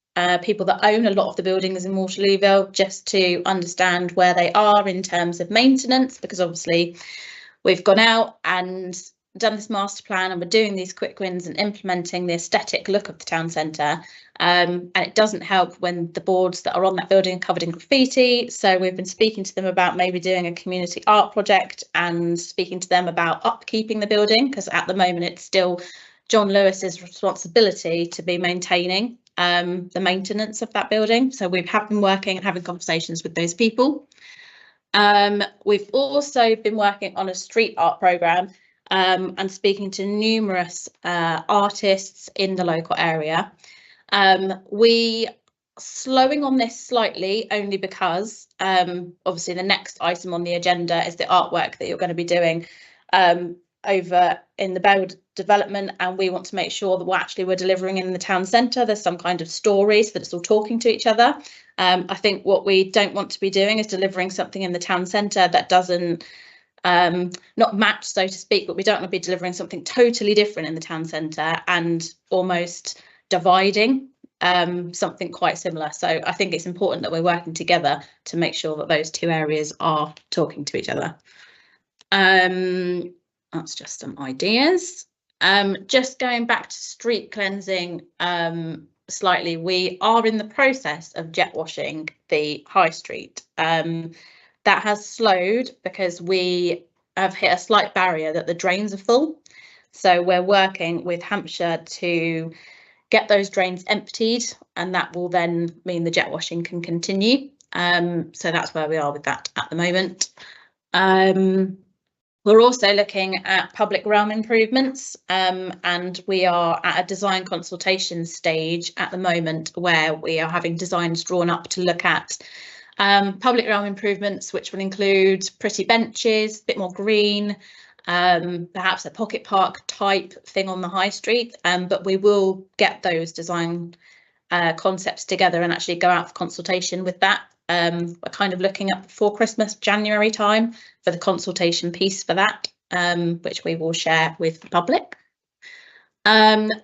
people that own a lot of the buildings in Waterlooville, just to understand where they are in terms of maintenance, because obviously we've gone out and done this master plan and we're doing these quick wins and implementing the aesthetic look of the town centre, and it doesn't help when the boards that are on that building are covered in graffiti. So we've been speaking to them about maybe doing a community art project and speaking to them about upkeeping the building, because at the moment it's still John Lewis's responsibility to be maintaining the maintenance of that building. So we have been working and having conversations with those people. We've also been working on a street art programme and speaking to numerous artists in the local area. We slowing on this slightly only because obviously the next item on the agenda is the artwork that you're going to be doing over in the build development, and we want to make sure that we're delivering in the town centre. There's some kind of story so that it's all talking to each other. I think what we don't want to be doing is delivering something in the town centre that doesn't not match, so to speak, but we don't want to be delivering something totally different in the town centre and almost dividing something quite similar. So I think it's important that we're working together to make sure that those two areas are talking to each other. That's just some ideas. Just going back to street cleansing slightly, we are in the process of jet washing the high street. That has slowed because we have hit a slight barrier that the drains are full. So we're working with Hampshire to get those drains emptied, and that will then mean the jet washing can continue. So that's where we are with that at the moment. We're also looking at public realm improvements, and we are at a design consultation stage at the moment where we are having designs drawn up to look at public realm improvements, which will include pretty benches, a bit more green, perhaps a pocket park type thing on the high street, but we will get those design concepts together and actually go out for consultation with that. We're kind of looking at before Christmas, January time, for the consultation piece for that, which we will share with the public.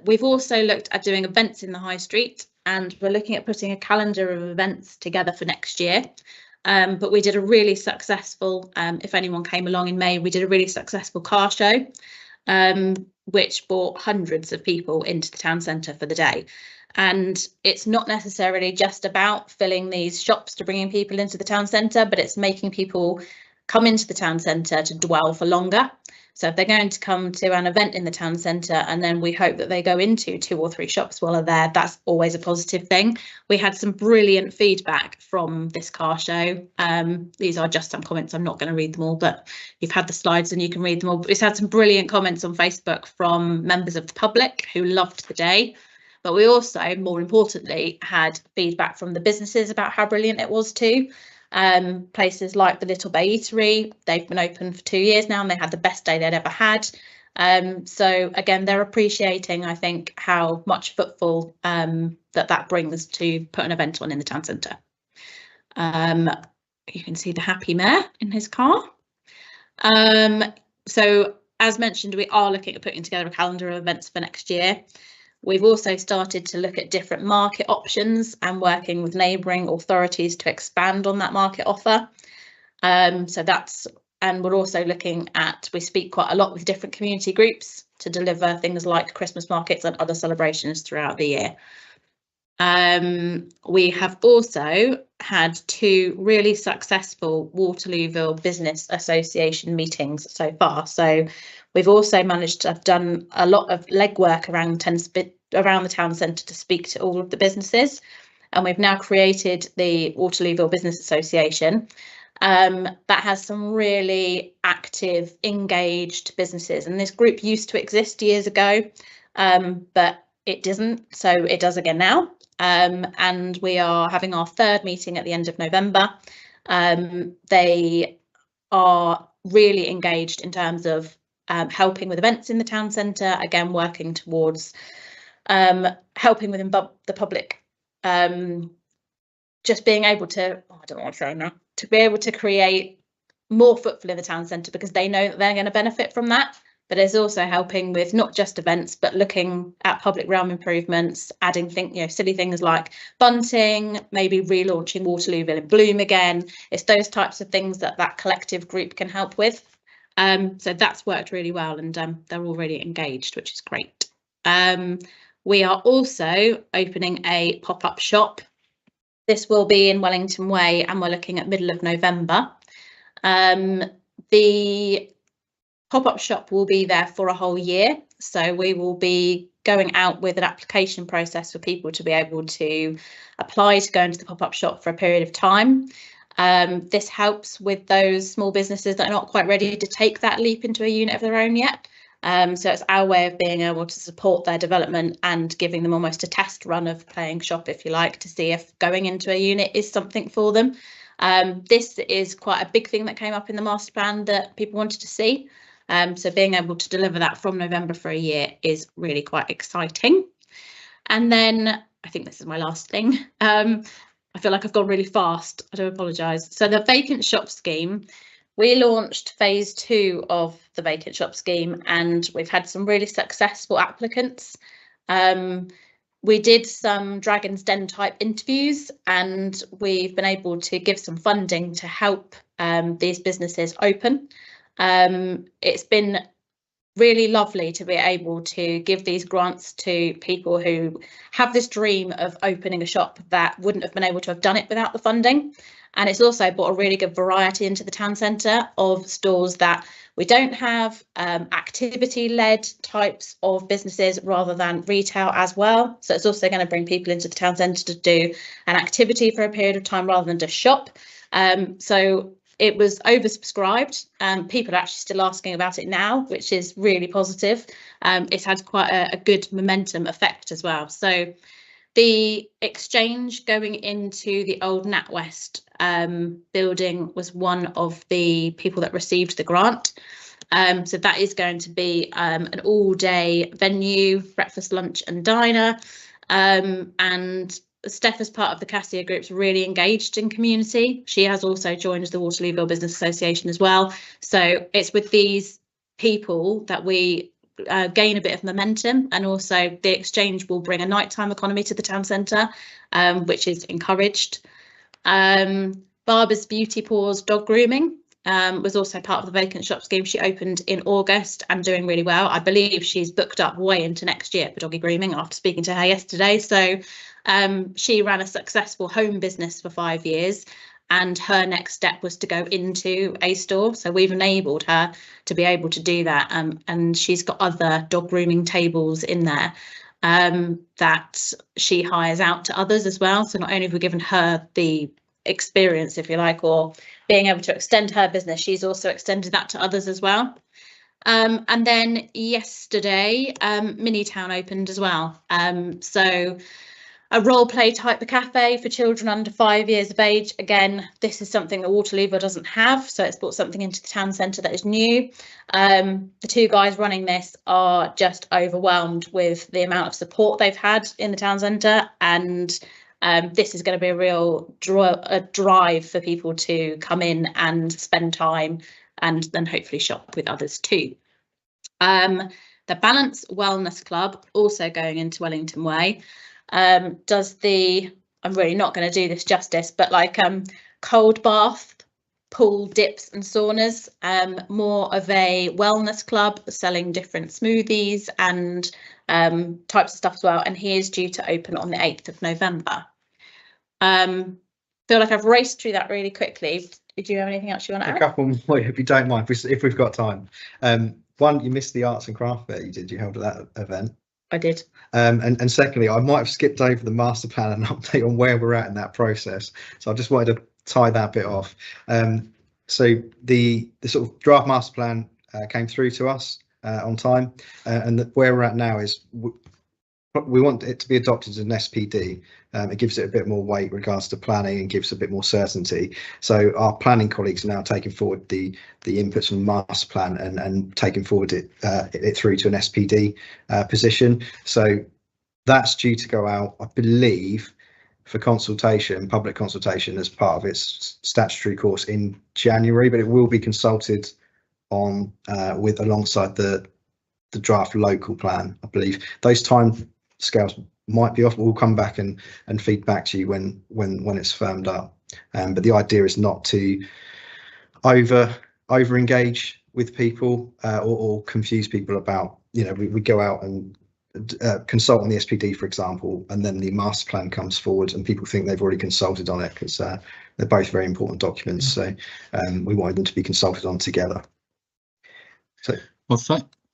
We've also looked at doing events in the high street, and we're looking at putting a calendar of events together for next year. But we did a really successful, if anyone came along in May, we did a really successful car show, which brought hundreds of people into the town centre for the day. And it's not necessarily just about filling these shops to bringing people into the town centre, but it's making people come into the town centre to dwell for longer. So if they're going to come to an event in the town centre and then we hope that they go into 2 or 3 shops while they're there, that's always a positive thing. We had some brilliant feedback from this car show. These are just some comments. I'm not going to read them all, but you've had the slides and you can read them all. But we've had some brilliant comments on Facebook from members of the public who loved the day. But we also, more importantly, had feedback from the businesses about how brilliant it was too. Places like the Little Bay Eatery, they've been open for 2 years now and they had the best day they'd ever had. So again, they're appreciating, I think, how much footfall that brings to put an event on in the town centre. You can see the happy mayor in his car. So as mentioned, we are looking at putting together a calendar of events for next year. We've also started to look at different market options and working with neighbouring authorities to expand on that market offer. So that's, and we're also looking at, we speak quite a lot with different community groups to deliver things like Christmas markets and other celebrations throughout the year. We have also had 2 really successful Waterlooville Business Association meetings so far. So We've also managed to have done a lot of legwork around the town centre to speak to all of the businesses, and we've now created the Waterlooville Business Association that has some really active, engaged businesses. And this group used to exist years ago, but it doesn't, so it does again now. And we are having our third meeting at the end of November. They are really engaged in terms of helping with events in the town centre, again working towards helping within the public, just being able to, I don't know what I'm saying now, to be able to create more footfall in the town centre, because they know that they're going to benefit from that. But it's also helping with not just events, but looking at public realm improvements, adding silly things like bunting, maybe relaunching Waterlooville in bloom again. It's those types of things that collective group can help with. So that's worked really well, and they're all really engaged, which is great. We are also opening a pop-up shop. This will be in Wellington Way, and we're looking at middle of November. The pop-up shop will be there for a whole year, so we will be going out with an application process for people to be able to apply to go into the pop-up shop for a period of time. This helps with those small businesses that are not quite ready to take that leap into a unit of their own yet. So it's our way of being able to support their development and giving them almost a test run of playing shop, if you like, to see if going into a unit is something for them. This is quite a big thing that came up in the master plan that people wanted to see. So being able to deliver that from November for a year is really quite exciting. And then I think this is my last thing. I feel like I've gone really fast. I do apologise. So the vacant shop scheme, we launched phase 2 of the vacant shop scheme, and we've had some really successful applicants. We did some Dragon's Den type interviews, and we've been able to give some funding to help these businesses open. It's been really lovely to be able to give these grants to people who have this dream of opening a shop that wouldn't have been able to have done it without the funding. And it's also brought a really good variety into the town centre of stores that we don't have, activity-led types of businesses rather than retail as well. So it's also going to bring people into the town centre to do an activity for a period of time rather than just shop. So it was oversubscribed. People are actually still asking about it now, which is really positive. It's had quite a good momentum effect as well. So the exchange going into the old NatWest building was one of the people that received the grant. So that is going to be an all-day venue, breakfast, lunch and diner. And Steph, as part of the Cassia Group's really engaged in community. She has also joined the Waterlooville Business Association as well. So it's with these people that we gain a bit of momentum, and also the exchange will bring a nighttime economy to the town centre, which is encouraged. Barbara's Beauty Paws Dog Grooming was also part of the vacant shop scheme. She opened in August and doing really well. I believe she's booked up way into next year for doggy grooming after speaking to her yesterday. So she ran a successful home business for 5 years, and her next step was to go into a store. So we've enabled her to be able to do that. And she's got other dog grooming tables in there that she hires out to others as well. So not only have we given her the experience, if you like, or being able to extend her business, she's also extended that to others as well. And then yesterday, Mini Town opened as well. So a role play type of cafe for children under 5 years of age. Again, this is something that Waterlooville doesn't have, so it's brought something into the town centre that is new. The two guys running this are just overwhelmed with the amount of support they've had in the town centre, and this is going to be a real drive for people to come in and spend time and then hopefully shop with others too. The Balance Wellness Club, also going into Wellington Way, does the, I'm really not going to do this justice, but like cold bath, pool, dips and saunas, more of a wellness club selling different smoothies and types of stuff as well. And he is due to open on the 8th of November. Feel like I've raced through that really quickly. Did you have anything else you want to add? A couple more, if you don't mind, if we've got time. one, you missed the arts and craft fair you held at that event. I did. And secondly, I might have skipped over the master plan and update on where we're at in that process. So I just wanted to tie that bit off. So the sort of draft master plan came through to us on time, and where we're at now is we want it to be adopted as an SPD. It gives it a bit more weight regards to planning and gives a bit more certainty. So our planning colleagues are now taking forward the inputs from the master plan and taking forward it through to an SPD position. So that's due to go out, I believe, for consultation, public consultation, as part of its statutory course in January, but it will be consulted on with alongside the draft local plan. I believe those time scales might be off. We'll come back and feed back to you when it's firmed up. But the idea is not to over engage with people or confuse people about, you know, we go out and consult on the SPD, for example, and then the master plan comes forward and people think they've already consulted on it, because they're both very important documents. So we wanted them to be consulted on together. So, well,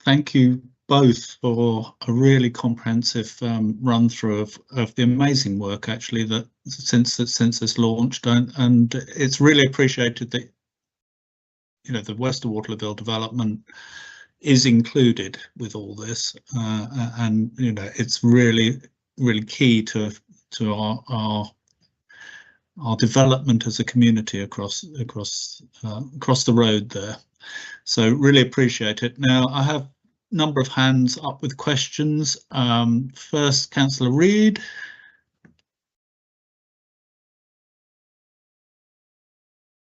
thank you both for a really comprehensive run through of the amazing work actually that since it's launched, and it's really appreciated that, you know, the West of Waterlooville development is included with all this, and you know, it's really key to our development as a community across the road there. So really appreciate it. Now I have a number of hands up with questions. First, Councillor Reid.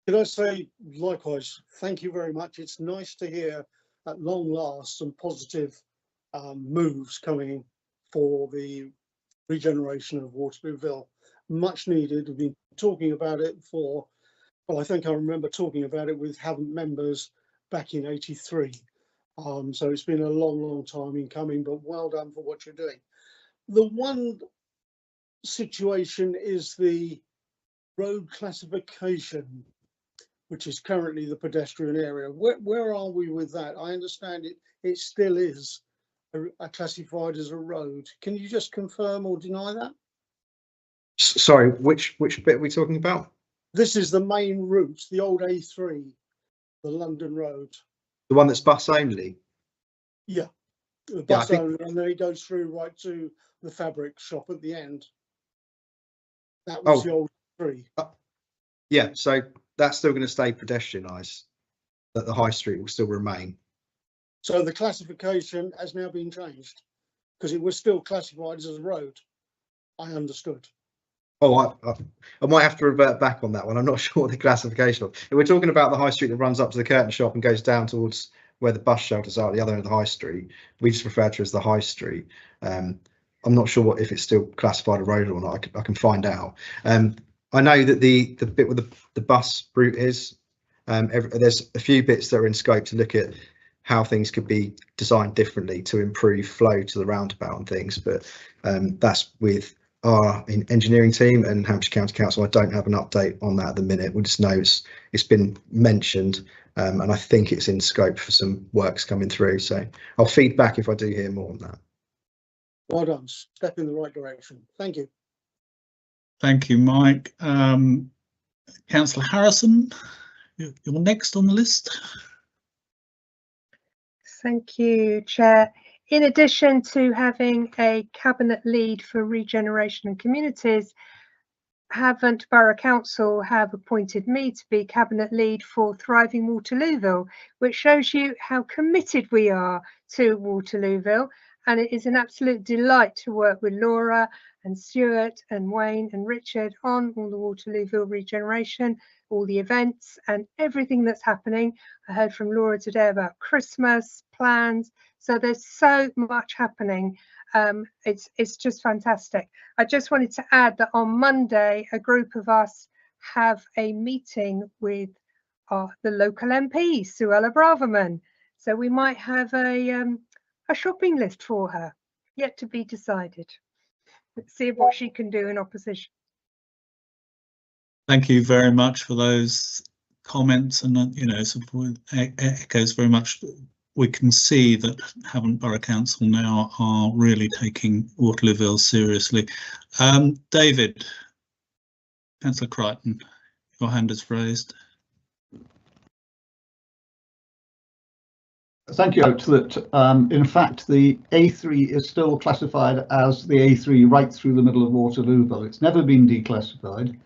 Can I say likewise, thank you very much. It's nice to hear at long last some positive moves coming for the regeneration of Waterlooville. Much needed. We've been talking about it for, well, I think I remember talking about it with Havant members back in '83. So it's been a long time in coming, but well done for what you're doing. The one situation is the road classification, which is currently the pedestrian area. Where are we with that? I understand it still is classified as a road. Can you just confirm or deny that? Sorry, which bit are we talking about? This is the main route, the old A3, the London road. The one that's bus only? Yeah, the bus only, and then it goes through right to the fabric shop at the end. That was the old A3. Yeah, so that's still going to stay pedestrianised, that the high street will still remain. So the classification has now been changed, because it was still classified as a road, I understood. Oh, I might have to revert back on that one. I'm not sure the classification of. If we're talking about the high street that runs up to the curtain shop and goes down towards where the bus shelters are at the other end of the high street, we just refer to it as the high street. I'm not sure if it's still classified a road or not. I can find out. I know that the bit where the bus route is, there's a few bits that are in scope to look at how things could be designed differently to improve flow to the roundabout and things, but that's with our engineering team and Hampshire County Council. I don't have an update on that at the minute. We just know it's been mentioned, and I think it's in scope for some works coming through. So I'll feed back if I do hear more on that. Well done, step in the right direction. Thank you. Thank you, Mike. Councillor Harrison, you're next on the list. Thank you, Chair. In addition to having a cabinet lead for regeneration and communities, Havant Borough Council have appointed me to be cabinet lead for Thriving Waterlooville, which shows you how committed we are to Waterlooville. And it is an absolute delight to work with Laura and Stuart and Wayne and Richard on all the Waterlooville regeneration, all the events and everything that's happening. I heard from Laura today about Christmas plans. So there's so much happening. It's just fantastic. I just wanted to add that on Monday, a group of us have a meeting with the local MP, Suella Braverman. So we might have a shopping list for her, yet to be decided. Let's see what she can do in opposition. Thank you very much for those comments, and you know, echoes very much we can see that Havant Borough Council now are really taking Waterlooville seriously. David, Councillor Crichton, your hand is raised. Thank you. That in fact the A3 is still classified as the A3 right through the middle of Waterlooville. It's never been declassified.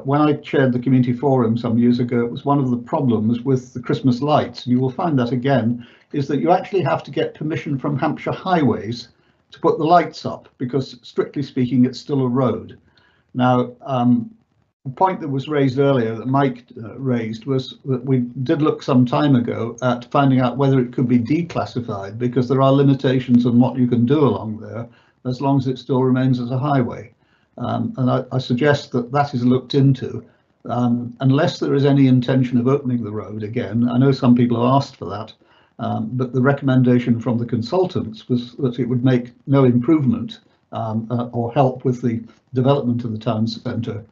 When I chaired the community forum some years ago, it was one of the problems with the Christmas lights. You will find that again, is that you actually have to get permission from Hampshire Highways to put the lights up, because strictly speaking, it's still a road. Now, the point that was raised earlier that Mike raised was that we did look some time ago at finding out whether it could be declassified, because there are limitations on what you can do along there as long as it still remains as a highway. And I suggest that that is looked into, unless there is any intention of opening the road again. I know some people have asked for that, but the recommendation from the consultants was that it would make no improvement or help with the development of the town centre.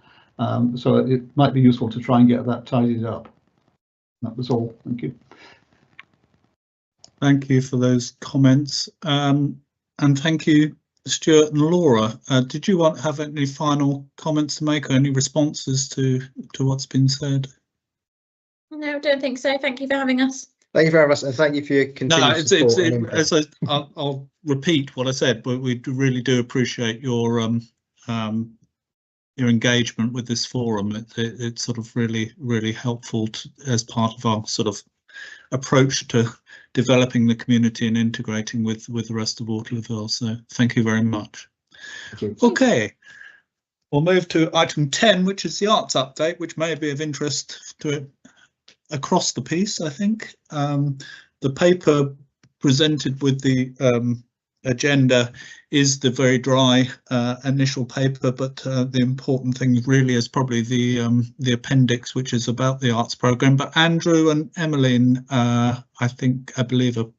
So it might be useful to try and get that tidied up. That was all. Thank you. Thank you for those comments, and thank you, Stuart and Laura. Did you have any final comments to make, or any responses to what's been said? No, I don't think so. Thank you for having us. Thank you very much, and thank you for your continued support. I'll repeat what I said, but we really do appreciate your engagement with this forum. It's sort of really helpful as part of our sort of approach to developing the community and integrating with the rest of Waterlooville. So thank you very much. Okay, we'll move to item 10, which is the arts update, which may be of interest to it across the piece. I think the paper presented with the agenda is the very dry initial paper, but the important thing really is probably the appendix, which is about the arts programme. But Andrew and Emmeline, I believe are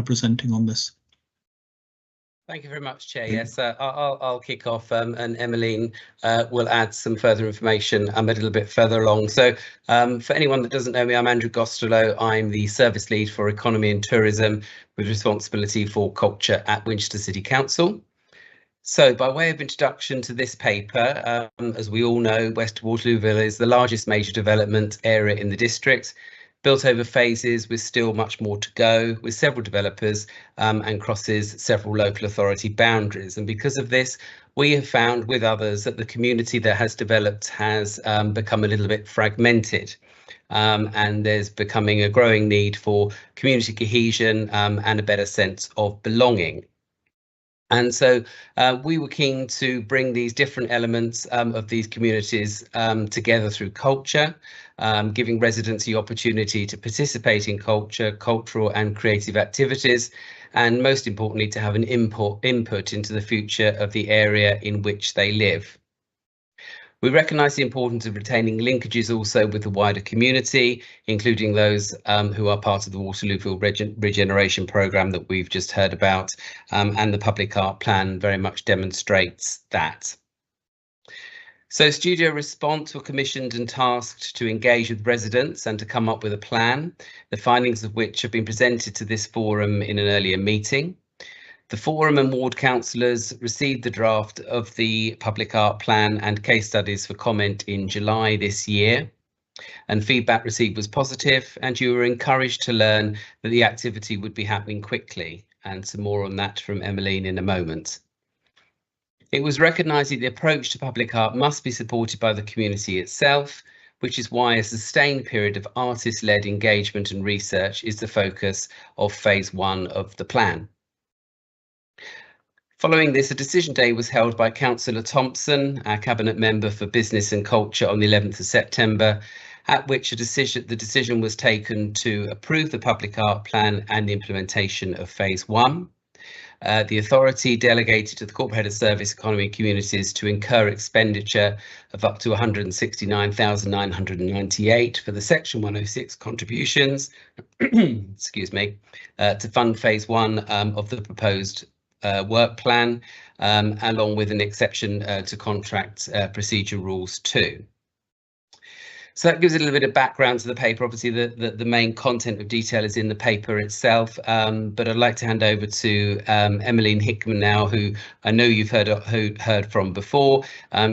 presenting on this. Thank you very much, Chair. Yes, I'll kick off, and Emmeline will add some further information a little bit further along. So for anyone that doesn't know me, I'm Andrew Gostelow. I'm the Service Lead for Economy and Tourism with responsibility for culture at Winchester City Council. So by way of introduction to this paper, as we all know, West Waterlooville is the largest major development area in the district, built over phases with still much more to go, with several developers and crosses several local authority boundaries. And because of this, we have found with others that the community that has developed has become a little bit fragmented. And there's becoming a growing need for community cohesion and a better sense of belonging. And so we were keen to bring these different elements of these communities together through culture, giving residents the opportunity to participate in culture, cultural and creative activities, and most importantly, to have an input into the future of the area in which they live. We recognise the importance of retaining linkages also with the wider community, including those who are part of the Waterlooville regeneration programme that we've just heard about, and the public art plan very much demonstrates that. So Studio Response were commissioned and tasked to engage with residents and to come up with a plan, the findings of which have been presented to this forum in an earlier meeting. The forum and ward councillors received the draft of the public art plan and case studies for comment in July this year, and feedback received was positive, and you were encouraged to learn that the activity would be happening quickly, and some more on that from Emmeline in a moment. It was recognised that the approach to public art must be supported by the community itself, which is why a sustained period of artist-led engagement and research is the focus of phase 1 of the plan. Following this, a decision day was held by Councillor Thompson, our Cabinet Member for Business and Culture, on the 11th of September, at which the decision was taken to approve the public art plan and the implementation of phase 1. The authority delegated to the Corporate Head of Service, Economy and Communities to incur expenditure of up to £169,998 for the Section 106 contributions, excuse me, to fund phase 1 of the proposed work plan, along with an exception to contract procedure rules 2. So that gives a little bit of background to the paper. Obviously, the main content of detail is in the paper itself, but I'd like to hand over to Emmeline Hickman now, who I know you've heard from before.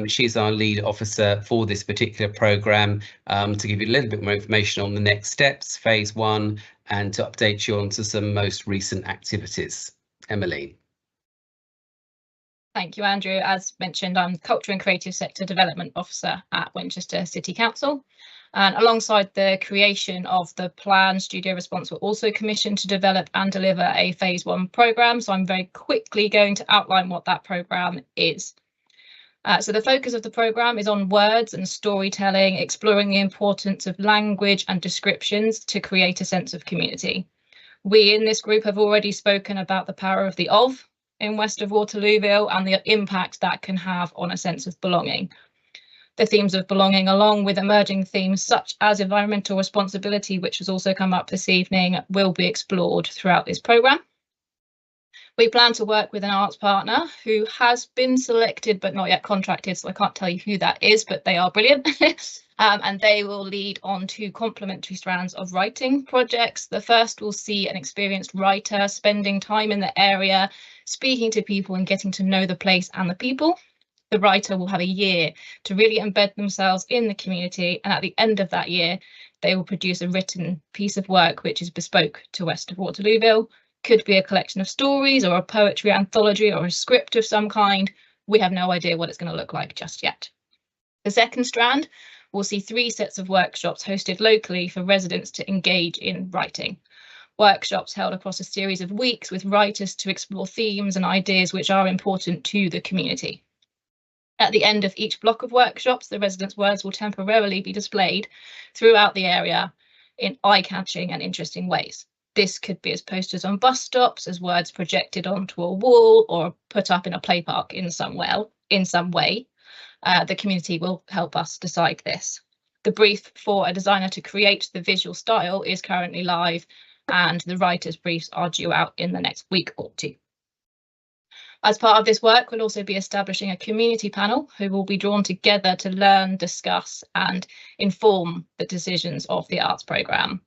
She's our lead officer for this particular programme, to give you a little bit more information on the next steps, phase 1, and to update you on to some most recent activities. Emmeline. Thank you, Andrew. As mentioned, I'm Culture and Creative Sector Development Officer at Winchester City Council. And alongside the creation of the plan, Studio Response were also commissioned to develop and deliver a phase 1 programme. So I'm very quickly going to outline what that programme is. So the focus of the programme is on words and storytelling, exploring the importance of language and descriptions to create a sense of community. We in this group have already spoken about the power of the of in west of Waterlooville and the impact that can have on a sense of belonging. The themes of belonging, along with emerging themes such as environmental responsibility, which has also come up this evening, will be explored throughout this programme. We plan to work with an arts partner who has been selected but not yet contracted, so I can't tell you who that is, but they are brilliant. And they will lead on 2 complementary strands of writing projects. The first will see an experienced writer spending time in the area, speaking to people and getting to know the place and the people. The writer will have a year to really embed themselves in the community, and at the end of that year, they will produce a written piece of work which is bespoke to west of Waterlooville. Could be a collection of stories or a poetry anthology or a script of some kind. We have no idea what it's going to look like just yet. The second strand will see 3 sets of workshops hosted locally for residents to engage in writing. Workshops held across a series of weeks with writers to explore themes and ideas which are important to the community. At the end of each block of workshops, the residents' words will temporarily be displayed throughout the area in eye-catching and interesting ways. This could be as posters on bus stops, as words projected onto a wall, or put up in a play park in some way. The community will help us decide this. The brief for a designer to create the visual style is currently live, and the writers' briefs are due out in the next week or 2. As part of this work, we'll also be establishing a community panel who will be drawn together to learn, discuss and inform the decisions of the arts programme.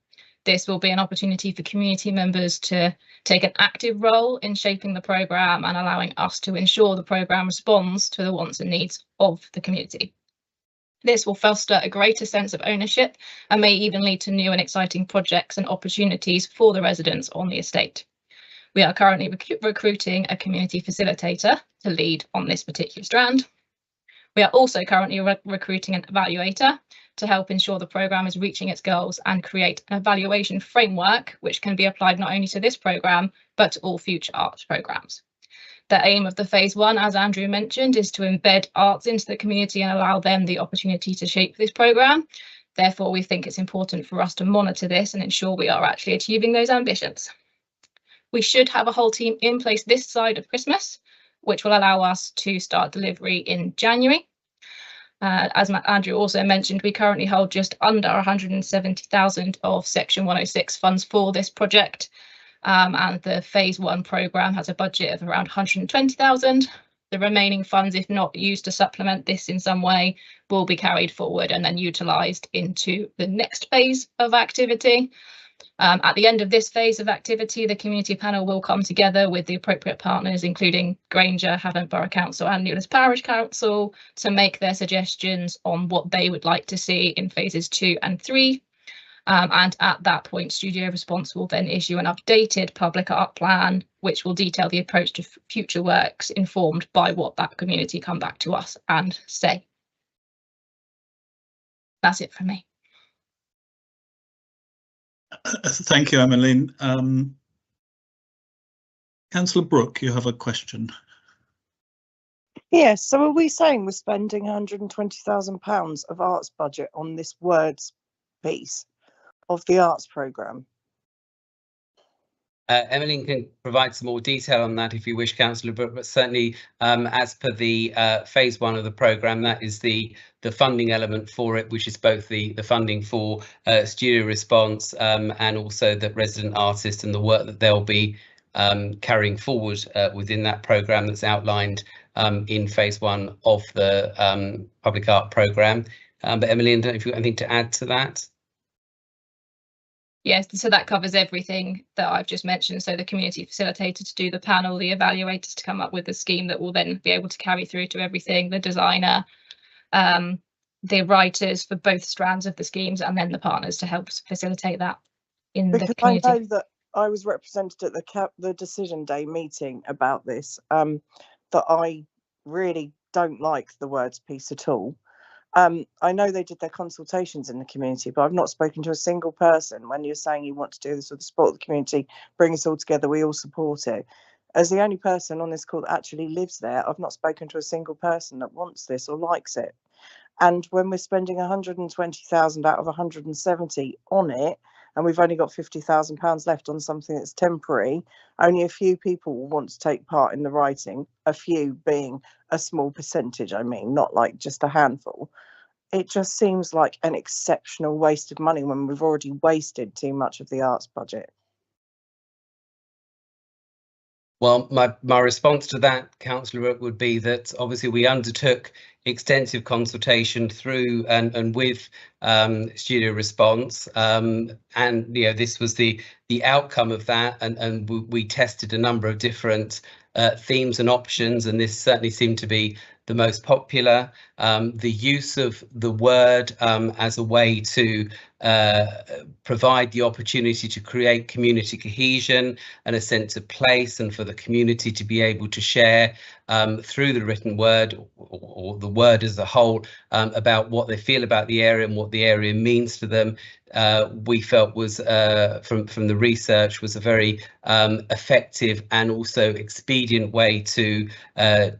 This will be an opportunity for community members to take an active role in shaping the programme and allowing us to ensure the programme responds to the wants and needs of the community. This will foster a greater sense of ownership and may even lead to new and exciting projects and opportunities for the residents on the estate. We are currently recruiting a community facilitator to lead on this particular strand. We are also currently recruiting an evaluator to help ensure the programme is reaching its goals and create an evaluation framework which can be applied not only to this programme but to all future arts programmes. The aim of the phase 1, as Andrew mentioned, is to embed arts into the community and allow them the opportunity to shape this programme. Therefore, we think it's important for us to monitor this and ensure we are actually achieving those ambitions. We should have a whole team in place this side of Christmas, which will allow us to start delivery in January. As Andrew also mentioned, we currently hold just under 170,000 of Section 106 funds for this project, and the phase 1 programme has a budget of around 120,000. The remaining funds, if not used to supplement this in some way, will be carried forward and then utilised into the next phase of activity. At the end of this phase of activity, the community panel will come together with the appropriate partners, including Granger, Havant Borough Council and Newlands Parish Council, to make their suggestions on what they would like to see in phases 2 and 3. And at that point, Studio Response will then issue an updated public art plan, which will detail the approach to future works informed by what that community come back to us and say. That's it from me. Thank you, Emmeline. Councillor Brooke, you have a question. Yes, so are we saying we're spending £120,000 of arts budget on this words piece of the arts programme? Emmeline can provide some more detail on that if you wish, Councillor Brooke, but certainly as per the phase 1 of the programme, that is the funding element for it, which is both the funding for Studio Response and also the resident artist and the work that they'll be carrying forward within that programme that's outlined in phase 1 of the public art programme. But Emily, I don't know if you've got anything to add to that. Yes, so that covers everything that I've just mentioned. So the community facilitator to do the panel, the evaluators to come up with the scheme that will then be able to carry through to everything, the designer, the writers for both strands of the schemes, and then the partners to help facilitate that in the community. I know that I was represented at the decision day meeting about this, that I really don't like the words piece at all. I know they did their consultations in the community, but I've not spoken to a single person. When you're saying you want to do this with the support of the community, bring us all together, we all support it. As the only person on this call that actually lives there, I've not spoken to a single person that wants this or likes it. And when we're spending 120,000 out of 170 on it, and we've only got £50,000 left on something that's temporary, only a few people will want to take part in the writing, a few being a small percentage, I mean, not like just a handful. It just seems like an exceptional waste of money when we've already wasted too much of the arts budget. Well, my response to that, Councillor, would be that obviously we undertook extensive consultation through and with Studio Response, and this was the outcome of that, and we tested a number of different themes and options, and this certainly seemed to be the most popular. The use of the word as a way to provide the opportunity to create community cohesion and a sense of place, and for the community to be able to share through the written word or the word as a whole about what they feel about the area and what the area means to them, we felt was from the research was a very effective and also expedient way to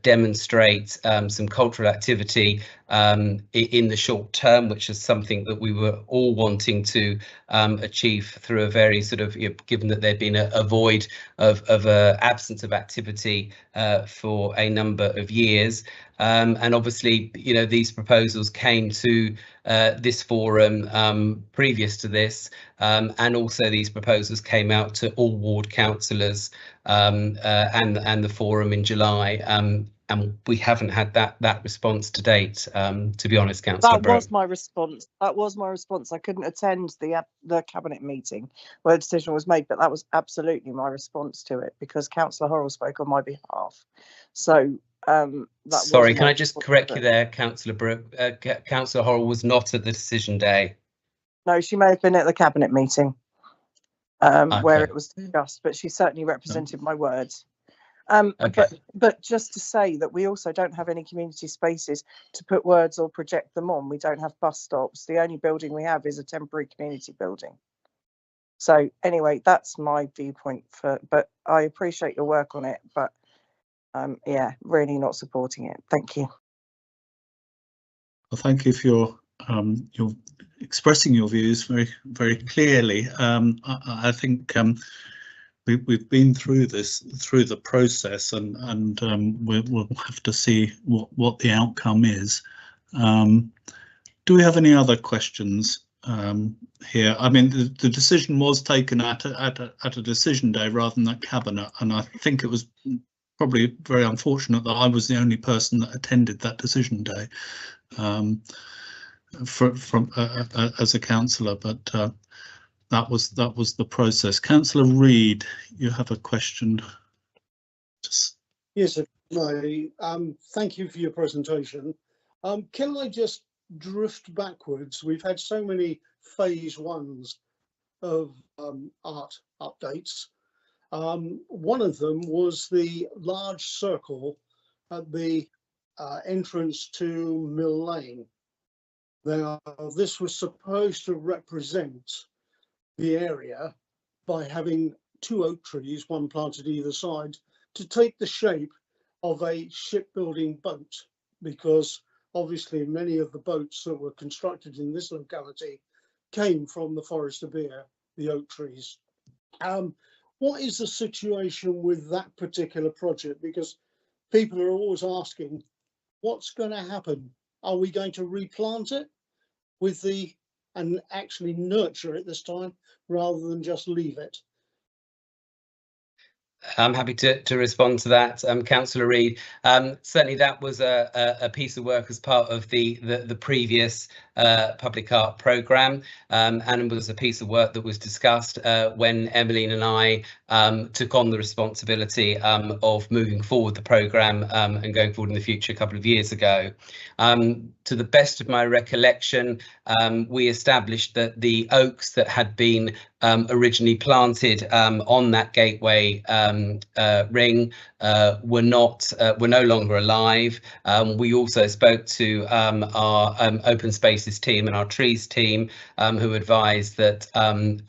demonstrate some cultural activity in the short term, which is something that we were all wanting to achieve through a very sort of, given that there'd been a void of absence of activity for a number of years. And obviously, these proposals came to this forum previous to this, and also these proposals came out to all ward councillors and the forum in July. And we haven't had that response to date, to be honest, Councillor. That was my response. I couldn't attend the cabinet meeting where the decision was made, but that was absolutely my response to it, because Councillor Horrell spoke on my behalf. So sorry, can I just correct you there, Councillor Brooke? Councillor Horrell was not at the decision day. No, she may have been at the cabinet meeting where it was discussed, but she certainly represented my words. But just to say that we also don't have any community spaces to put words or project them on. We don't have bus stops. The only building we have is a temporary community building. So anyway, that's my viewpoint but I appreciate your work on it, but yeah, really not supporting it. Thank you. Well, thank you for your expressing your views very, very clearly. I think we've been through the process, and we'll have to see what the outcome is. Do we have any other questions here? I mean, the decision was taken at a decision day rather than at cabinet, and I think it was probably very unfortunate that I was the only person that attended that decision day as a councillor, but that was the process. Councillor Reid, you have a question. Yes, thank you for your presentation. Can I just drift backwards? We've had so many phase ones of art updates. One of them was the large circle at the entrance to Mill Lane. Now, this was supposed to represent the area by having 2 oak trees, one planted either side, to take the shape of a shipbuilding boat, because obviously many of the boats that were constructed in this locality came from the Forest of Beer, the oak trees. What is the situation with that particular project? Because people are always asking, what's going to happen? Are we going to replant it and actually nurture it this time rather than just leave it? I'm happy to respond to that, Councillor Reid. Certainly that was a piece of work as part of the previous public art programme, and it was a piece of work that was discussed when Emmeline and I took on the responsibility of moving forward the programme and going forward in the future a couple of years ago. To the best of my recollection, we established that the oaks that had been originally planted on that gateway ring were no longer alive. We also spoke to our open spaces team and our trees team, who advised that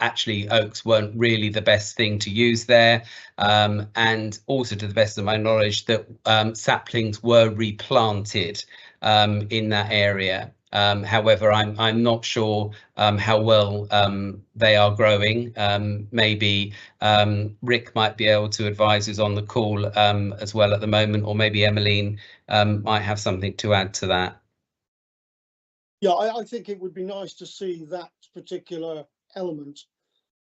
actually oaks weren't really the best thing to use there, and also, to the best of my knowledge, that saplings were replanted in that area. However, I'm not sure how well they are growing. Maybe Rick might be able to advise who's on the call as well at the moment, or maybe Emmeline might have something to add to that. Yeah, I think it would be nice to see that particular element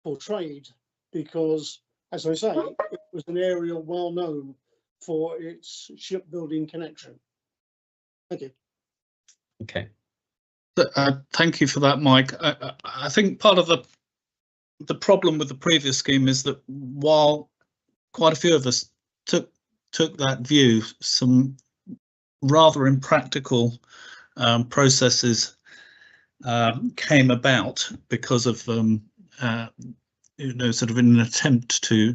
portrayed, because, as I say, it was an area well known for its shipbuilding connection. Thank you. Okay. Thank you for that, Mike. I think part of the problem with the previous scheme is that while quite a few of us took that view, some rather impractical processes came about because of sort of in an attempt to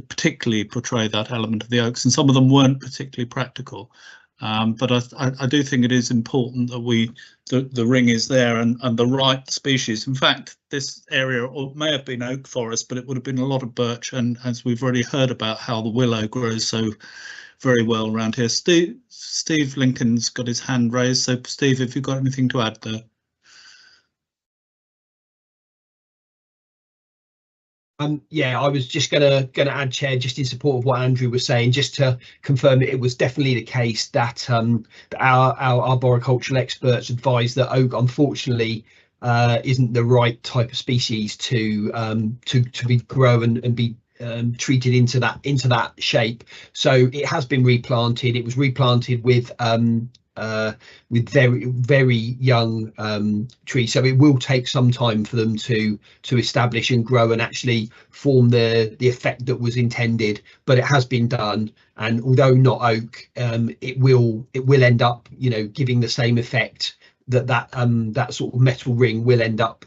particularly portray that element of the oaks, and some of them weren't particularly practical. But I do think it is important that the ring is there and the right species. In fact, this area may have been oak forest, but it would have been a lot of birch, and as we've already heard about how the willow grows so very well around here. Steve Lincoln's got his hand raised, so Steve, have you got anything to add there? Yeah, I was just gonna add, Chair, just in support of what Andrew was saying, just to confirm that it was definitely the case that our arboricultural experts advised that oak, unfortunately, isn't the right type of species to be grow and be treated into that shape. So it has been replanted. It was replanted with very young trees, so it will take some time for them to establish and grow and actually form the effect that was intended, but it has been done, and although not oak, it will end up, giving the same effect that sort of metal ring will end up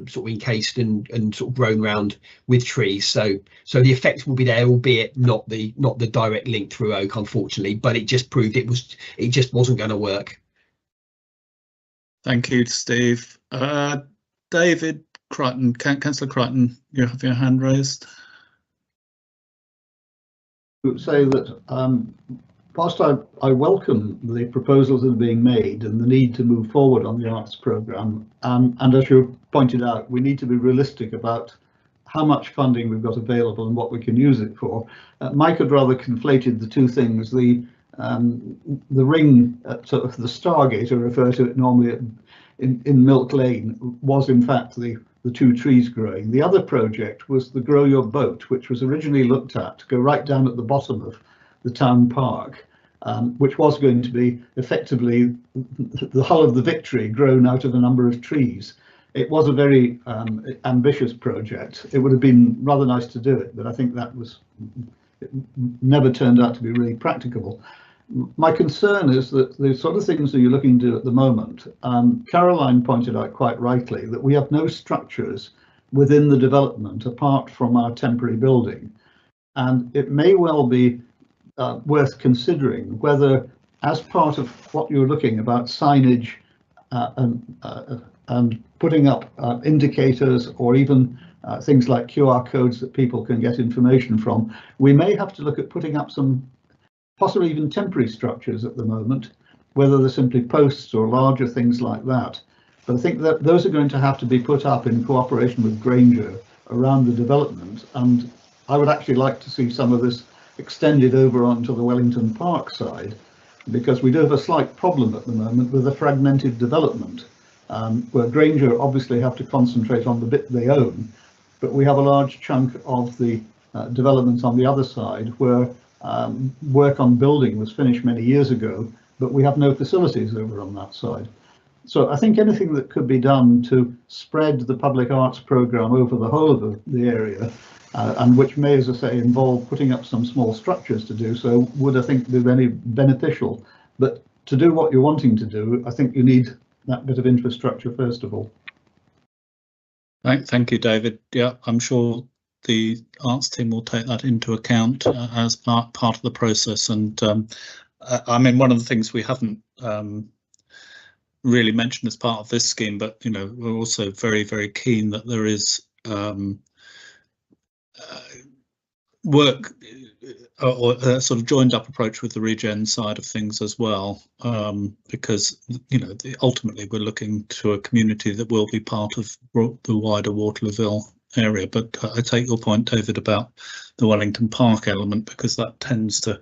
sort of encased and sort of grown round with trees. So the effect will be there, albeit not the direct link through oak, unfortunately. But it just proved it just wasn't going to work. Thank you, Steve. David Crichton, Councillor Crichton, you have your hand raised. I would say that whilst I welcome the proposals that are being made and the need to move forward on the arts programme, and as you pointed out, we need to be realistic about how much funding we've got available and what we can use it for. Mike had rather conflated the two things. The ring at sort of the Stargate, I refer to it normally in Milk Lane, was in fact the two trees growing. The other project was the Grow Your Boat, which was originally looked at to go right down at the bottom of the town park, which was going to be effectively the hull of the Victory grown out of a number of trees. It was a very ambitious project. It would have been rather nice to do it, but I think it never turned out to be really practicable. My concern is that the sort of things that you're looking to do at the moment, Caroline pointed out quite rightly that we have no structures within the development apart from our temporary building, and it may well be worth considering whether, as part of what you're looking about signage and putting up indicators, or even things like QR codes that people can get information from, we may have to look at putting up some possibly even temporary structures at the moment, whether they're simply posts or larger things like that. But I think that those are going to have to be put up in cooperation with Granger around the development, and I would actually like to see some of this extended over onto the Wellington Park side, because we do have a slight problem at the moment with a fragmented development, where Granger obviously have to concentrate on the bit they own, but we have a large chunk of the development on the other side where work on building was finished many years ago, but we have no facilities over on that side. So I think anything that could be done to spread the public arts programme over the whole of the area, and which may, as I say, involve putting up some small structures to do so, would, I think, be very beneficial. But to do what you're wanting to do, I think you need that bit of infrastructure first of all. Thank you, David. Yeah, I'm sure the arts team will take that into account as part of the process. And I mean, one of the things we haven't really mentioned as part of this scheme, but you know, we're also very, very keen that there is work or a sort of joined up approach with the regen side of things as well, because you know, ultimately we're looking to a community that will be part of the wider Waterlooville area. But I take your point, David, about the Wellington Park element, because that tends to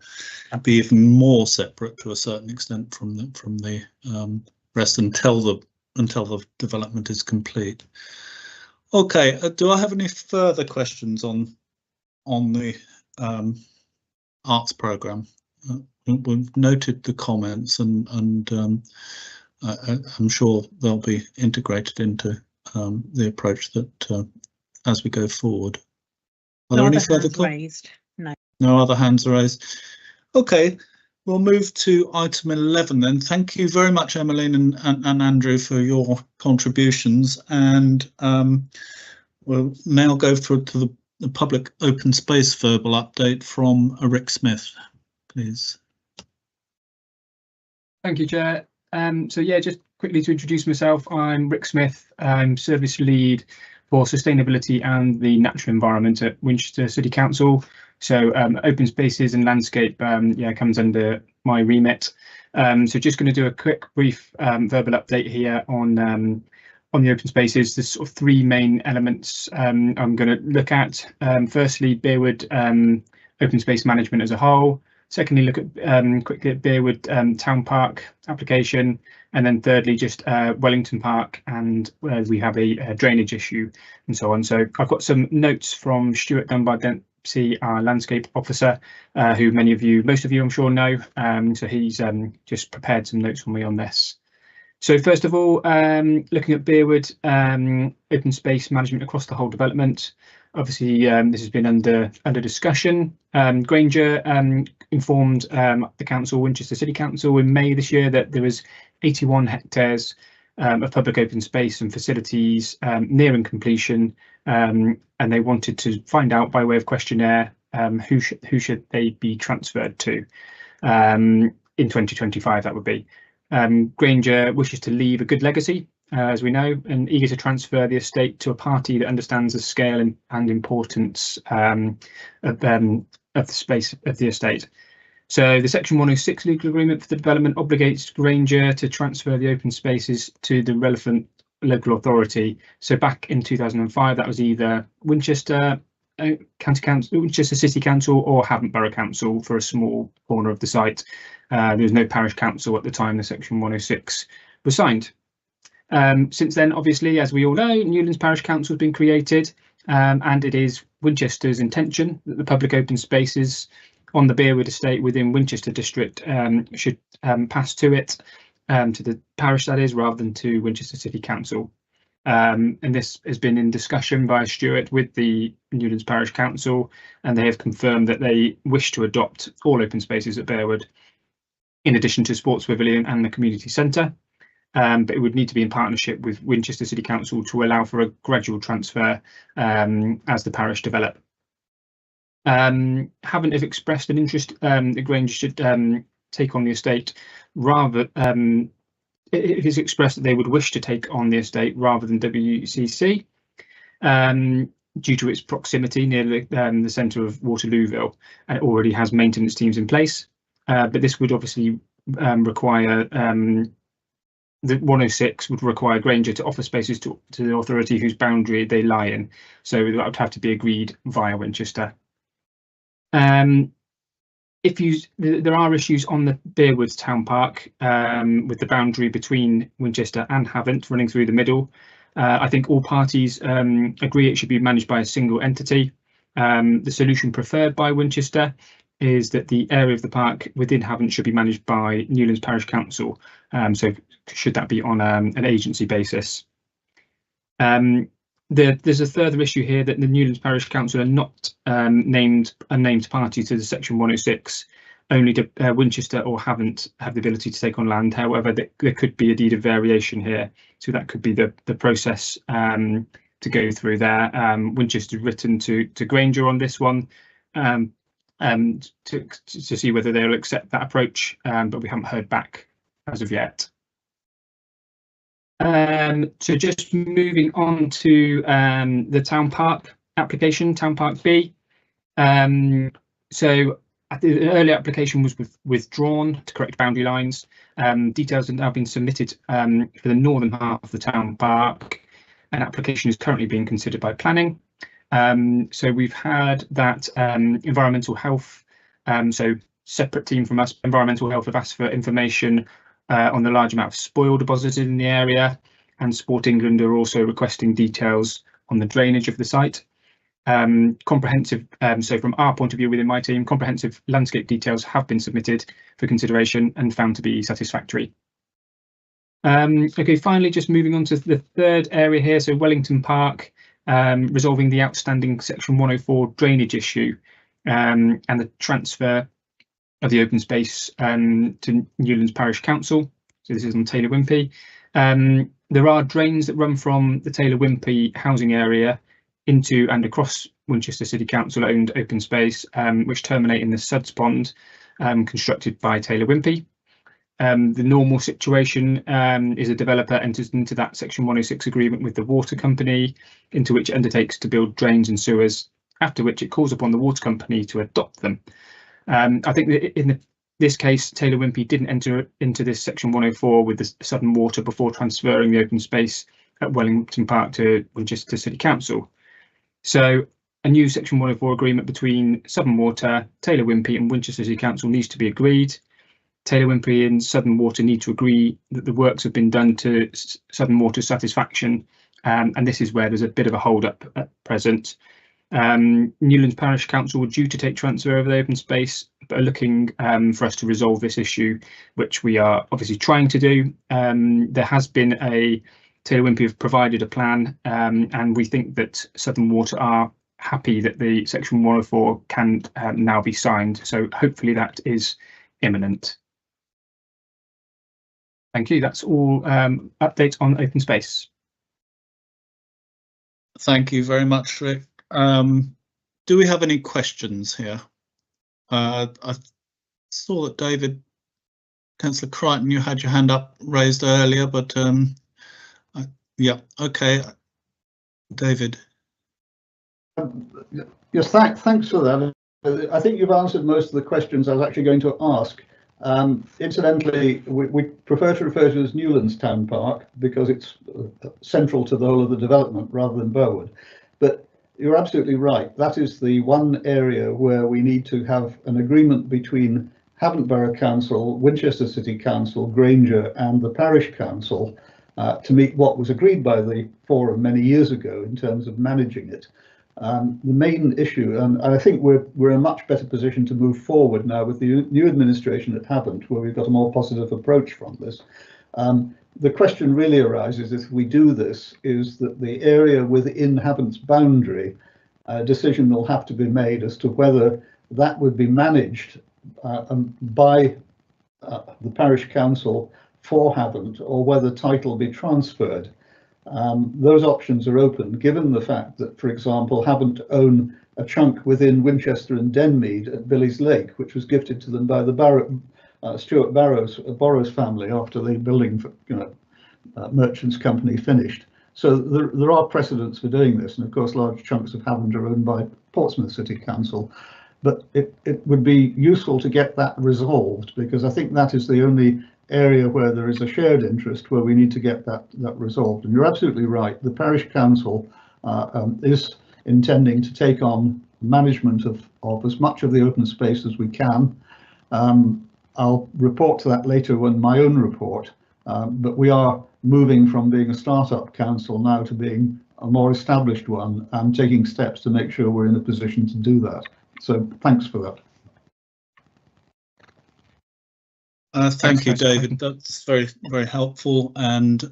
be even more separate to a certain extent from the rest until the development is complete. Okay, do I have any further questions on the arts programme? We've noted the comments, and I'm sure they'll be integrated into the approach that as we go forward. Are there any further comments? No other hands raised. Okay, we'll move to item 11 then. Thank you very much, Emmeline and Andrew, for your contributions, and we'll now go to the public open space verbal update from Rick Smith, please. Thank you, Chair. So yeah, just quickly to introduce myself, I'm Rick Smith. I'm Service Lead for Sustainability and the Natural Environment at Winchester City Council. So open spaces and landscape yeah, comes under my remit. So just going to do a quick brief verbal update here on the open spaces. There's sort of three main elements I'm going to look at. Firstly, Bearwood open space management as a whole. Secondly, look at quickly at Bearwood Town Park application, and then thirdly, just Wellington Park, and we have a drainage issue and so on. So I've got some notes from Stuart Dunbar-Dempsey, our landscape officer, who most of you I'm sure know. So he's just prepared some notes for me on this. So first of all, looking at Bearwood open space management across the whole development. Obviously, this has been under discussion. Granger informed the council, Winchester City Council, in May this year that there was 81 hectares of public open space and facilities nearing completion, and they wanted to find out by way of questionnaire who should they be transferred to in 2025. That would be. Granger wishes to leave a good legacy, as we know, and eager to transfer the estate to a party that understands the scale and importance of the space of the estate. So the Section 106 legal agreement for the development obligates Granger to transfer the open spaces to the relevant local authority. So back in 2005, that was either Winchester County Council, Winchester City Council, or Havant Borough Council for a small corner of the site. There was no parish council at the time the Section 106 was signed. Since then, obviously, as we all know, Newlands Parish Council has been created, and it is Winchester's intention that the public open spaces on the Bearwood estate within Winchester district should pass to it, to the parish that is, rather than to Winchester City Council. And this has been in discussion by Stuart with the Newlands Parish Council, and they have confirmed that they wish to adopt all open spaces at Bearwood, in addition to Sports Pavilion and the Community Centre. But it would need to be in partnership with Winchester City Council to allow for a gradual transfer as the parish develop. Haven't expressed an interest that Granger should take on the estate, rather it is expressed that they would wish to take on the estate rather than WCC due to its proximity near the centre of Waterlooville, and it already has maintenance teams in place. But this would obviously require the 106 would require Granger to offer spaces to the authority whose boundary they lie in. So that would have to be agreed via Winchester. There are issues on the Bearwood Town Park with the boundary between Winchester and Havant running through the middle. I think all parties agree it should be managed by a single entity. The solution preferred by Winchester is that the area of the park within Havant should be managed by Newlands Parish Council. So should that be on an agency basis? There's a further issue here that the Newlands Parish Council are not named party to the Section 106. Only Winchester or Havant have the ability to take on land. However, there could be a deed of variation here, so that could be the process to go through there. Winchester's written to Granger on this one to see whether they'll accept that approach, but we haven't heard back as of yet. So just moving on to the Town Park application, Town Park B. So the earlier application was withdrawn to correct boundary lines. Details have now been submitted for the northern half of the Town Park. An application is currently being considered by planning. So we've had that environmental health, so separate team from us, environmental health have asked for information on the large amount of spoil deposited in the area, and Sport England are also requesting details on the drainage of the site. Comprehensive, so from our point of view within my team, comprehensive landscape details have been submitted for consideration and found to be satisfactory. Okay, finally, just moving on to the third area here, so Wellington Park, resolving the outstanding Section 104 drainage issue and the transfer of the open space to Newlands Parish Council. So this is on Taylor Wimpey. There are drains that run from the Taylor Wimpey housing area into and across Winchester City Council owned open space, which terminate in the Suds Pond, constructed by Taylor Wimpey. The normal situation is a developer enters into that Section 106 agreement with the water company, into which it undertakes to build drains and sewers, after which it calls upon the water company to adopt them. I think that in this case, Taylor Wimpey didn't enter into this Section 104 with the Southern Water before transferring the open space at Wellington Park to Winchester City Council. So a new Section 104 agreement between Southern Water, Taylor Wimpey and Winchester City Council needs to be agreed. Taylor Wimpey and Southern Water need to agree that the works have been done to Southern Water's satisfaction, and this is where there's a bit of a hold up at present. Newlands Parish Council were due to take transfer of the open space, but are looking for us to resolve this issue, which we are obviously trying to do. There has been Taylor Wimpey have provided a plan, and we think that Southern Water are happy that the Section 104 can now be signed. So hopefully that is imminent. Thank you. That's all updates on open space. Thank you very much, Rick. Do we have any questions here? I saw that David, Councillor Crichton, you had your hand up raised earlier, but yeah, okay, David. Yes, thanks for that. I think you've answered most of the questions I was actually going to ask. Incidentally, we prefer to refer to it as Newlands Town Park because it's central to the whole of the development rather than Burwood. But you're absolutely right. That is the one area where we need to have an agreement between Havant Borough Council, Winchester City Council, Granger and the Parish Council to meet what was agreed by the forum many years ago in terms of managing it. The main issue, and I think we're in a much better position to move forward now with the new administration at Havant, where we've got a more positive approach from this. The question really arises if we do this is that the area within Havant's boundary, a decision will have to be made as to whether that would be managed by the parish council for Havant or whether title be transferred. Those options are open, given the fact that, for example, Havant own a chunk within Winchester and Denmead at Billy's Lake, which was gifted to them by the Stuart Borrows family after the building, merchants company finished. So there are precedents for doing this, and of course large chunks of Havant are owned by Portsmouth City Council. But it would be useful to get that resolved, because I think that is the only area where there is a shared interest where we need to get that resolved. And you're absolutely right, the parish council is intending to take on management of as much of the open space as we can. I'll report to that later in my own report, but we are moving from being a startup council now to being a more established one and taking steps to make sure we're in a position to do that. So thanks for that. Thank you, David. That's very, very helpful, and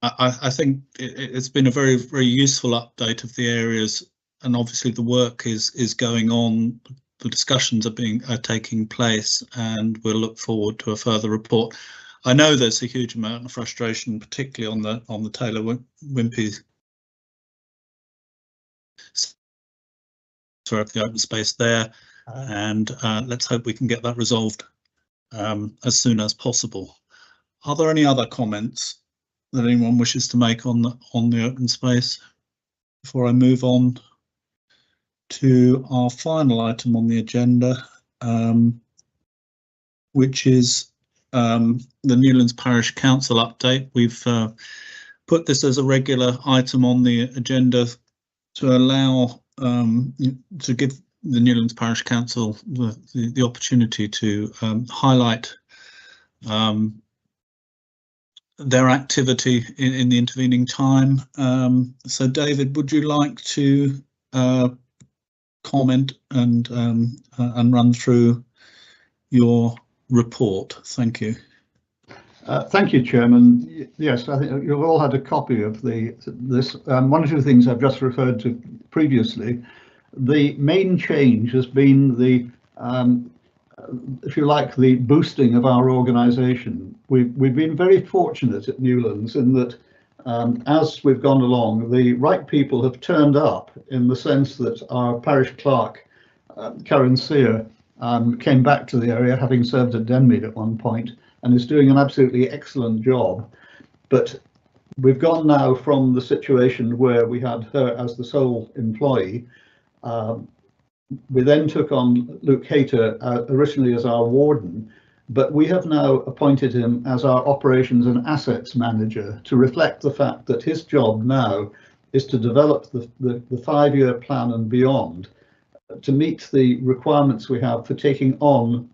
I think it's been a very, very useful update of the areas, and obviously the work is going on. The discussions are taking place, and we'll look forward to a further report. I know there's a huge amount of frustration, particularly on the Taylor Wimpey of the open space there, and let's hope we can get that resolved as soon as possible. Are there any other comments that anyone wishes to make on the open space before I move on to our final item on the agenda, which is the Newlands Parish Council update? We've put this as a regular item on the agenda to allow to give the Newlands Parish Council the opportunity to highlight their activity in the intervening time. So David, would you like to comment and run through your report? Thank you. Thank you, Chairman. Yes, I think you've all had a copy of this. One or two things I've just referred to previously. The main change has been the, if you like, the boosting of our organisation. We've been very fortunate at Newlands in that as we've gone along, the right people have turned up, in the sense that our parish clerk, Karen Sear, came back to the area, having served at Denmead at one point, and is doing an absolutely excellent job. But we've gone now from the situation where we had her as the sole employee. We then took on Luke Hayter originally as our warden, but we have now appointed him as our operations and assets manager to reflect the fact that his job now is to develop the 5-year plan and beyond to meet the requirements we have for taking on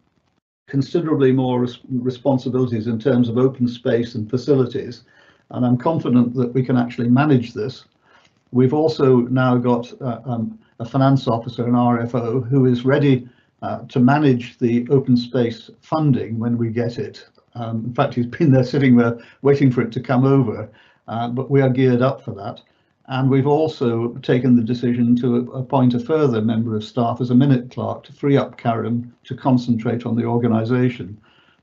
considerably more responsibilities in terms of open space and facilities. And I'm confident that we can actually manage this. We've also now got a finance officer, an RFO, who is ready to manage the open space funding when we get it. In fact, he's been there sitting there waiting for it to come over, but we are geared up for that. And we've also taken the decision to appoint a further member of staff as a minute clerk to free up Karen to concentrate on the organisation.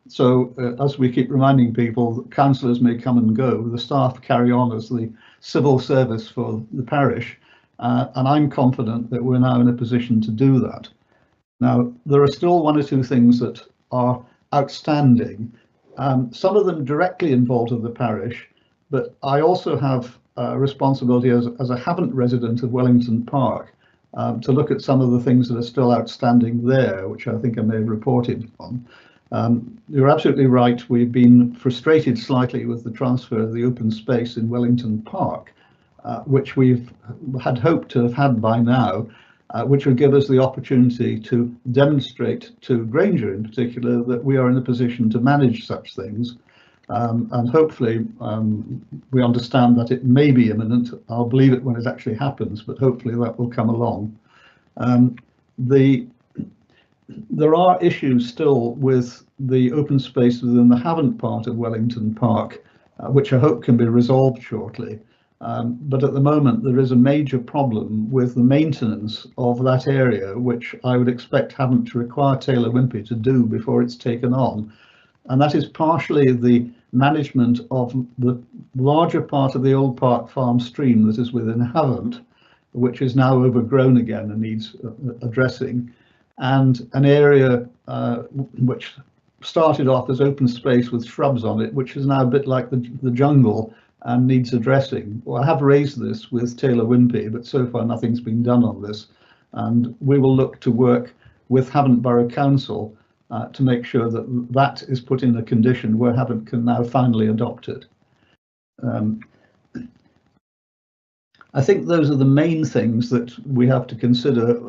So as we keep reminding people, councillors may come and go, the staff carry on as the civil service for the parish, and I'm confident that we're now in a position to do that. Now, there are still one or two things that are outstanding, some of them directly involved with the parish, but I also have responsibility as a Havant resident of Wellington Park to look at some of the things that are still outstanding there, which I think I may have reported on. You're absolutely right, we've been frustrated slightly with the transfer of the open space in Wellington Park, which we've had hoped to have had by now, which would give us the opportunity to demonstrate to Granger in particular that we are in a position to manage such things. And hopefully we understand that it may be imminent. I'll believe it when it actually happens, but hopefully that will come along. There are issues still with the open space within the Havant part of Wellington Park, which I hope can be resolved shortly. But at the moment there is a major problem with the maintenance of that area, which I would expect Havant to require Taylor Wimpey to do before it's taken on. And that is partially the management of the larger part of the Old Park Farm stream that is within Havant, which is now overgrown again and needs addressing, and an area which started off as open space with shrubs on it, which is now a bit like the jungle and needs addressing. Well, I have raised this with Taylor Wimpey, but so far nothing's been done on this, and we will look to work with Havant Borough Council to make sure that that is put in a condition where Havant can now finally adopt it. I think those are the main things that we have to consider.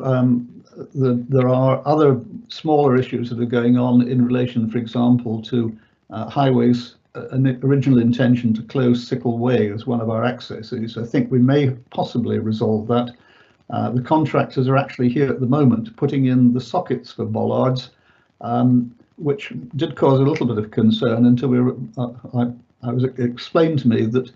There are other smaller issues that are going on in relation, for example, to highways an original intention to close Sickle Way as one of our accesses. I think we may possibly resolve that. The contractors are actually here at the moment putting in the sockets for bollards, which did cause a little bit of concern until I was explained to me that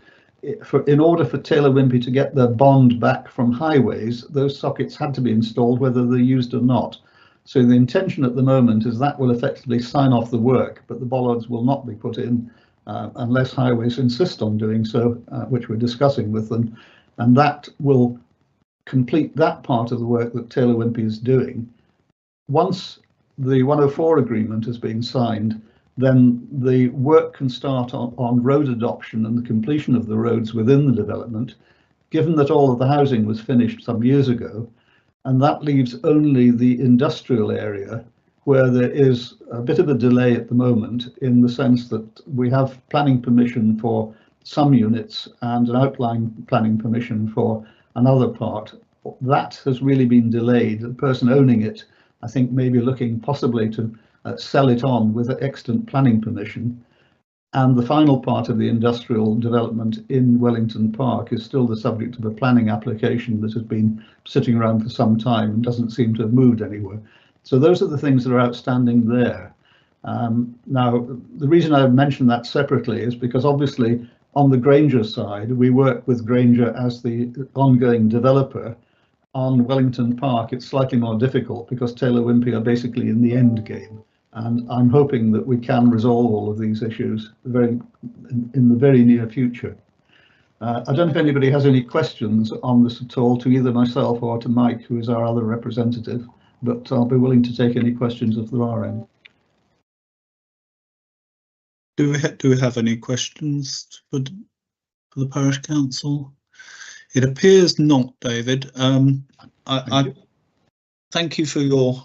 in order for Taylor Wimpey to get their bond back from highways, those sockets had to be installed whether they're used or not. So the intention at the moment is that will effectively sign off the work, but the bollards will not be put in unless highways insist on doing so, which we're discussing with them, and that will complete that part of the work that Taylor Wimpey is doing. Once the 104 agreement has been signed, then the work can start on road adoption and the completion of the roads within the development, given that all of the housing was finished some years ago, and that leaves only the industrial area where there is a bit of a delay at the moment, in the sense that we have planning permission for some units and an outline planning permission for another part. That has really been delayed. The person owning it, I think, may be looking possibly to sell it on with extant planning permission. And the final part of the industrial development in Wellington Park is still the subject of a planning application that has been sitting around for some time and doesn't seem to have moved anywhere. So those are the things that are outstanding there. Now, the reason I mentioned that separately is because obviously on the Granger side, we work with Granger as the ongoing developer. On Wellington Park, it's slightly more difficult because Taylor Wimpey are basically in the end game. And I'm hoping that we can resolve all of these issues in the very near future. I don't know if anybody has any questions on this at all, to either myself or to Mike, who is our other representative, but I'll be willing to take any questions if there are any. Do we have any questions for the Parish Council? It appears not, David. I thank you for your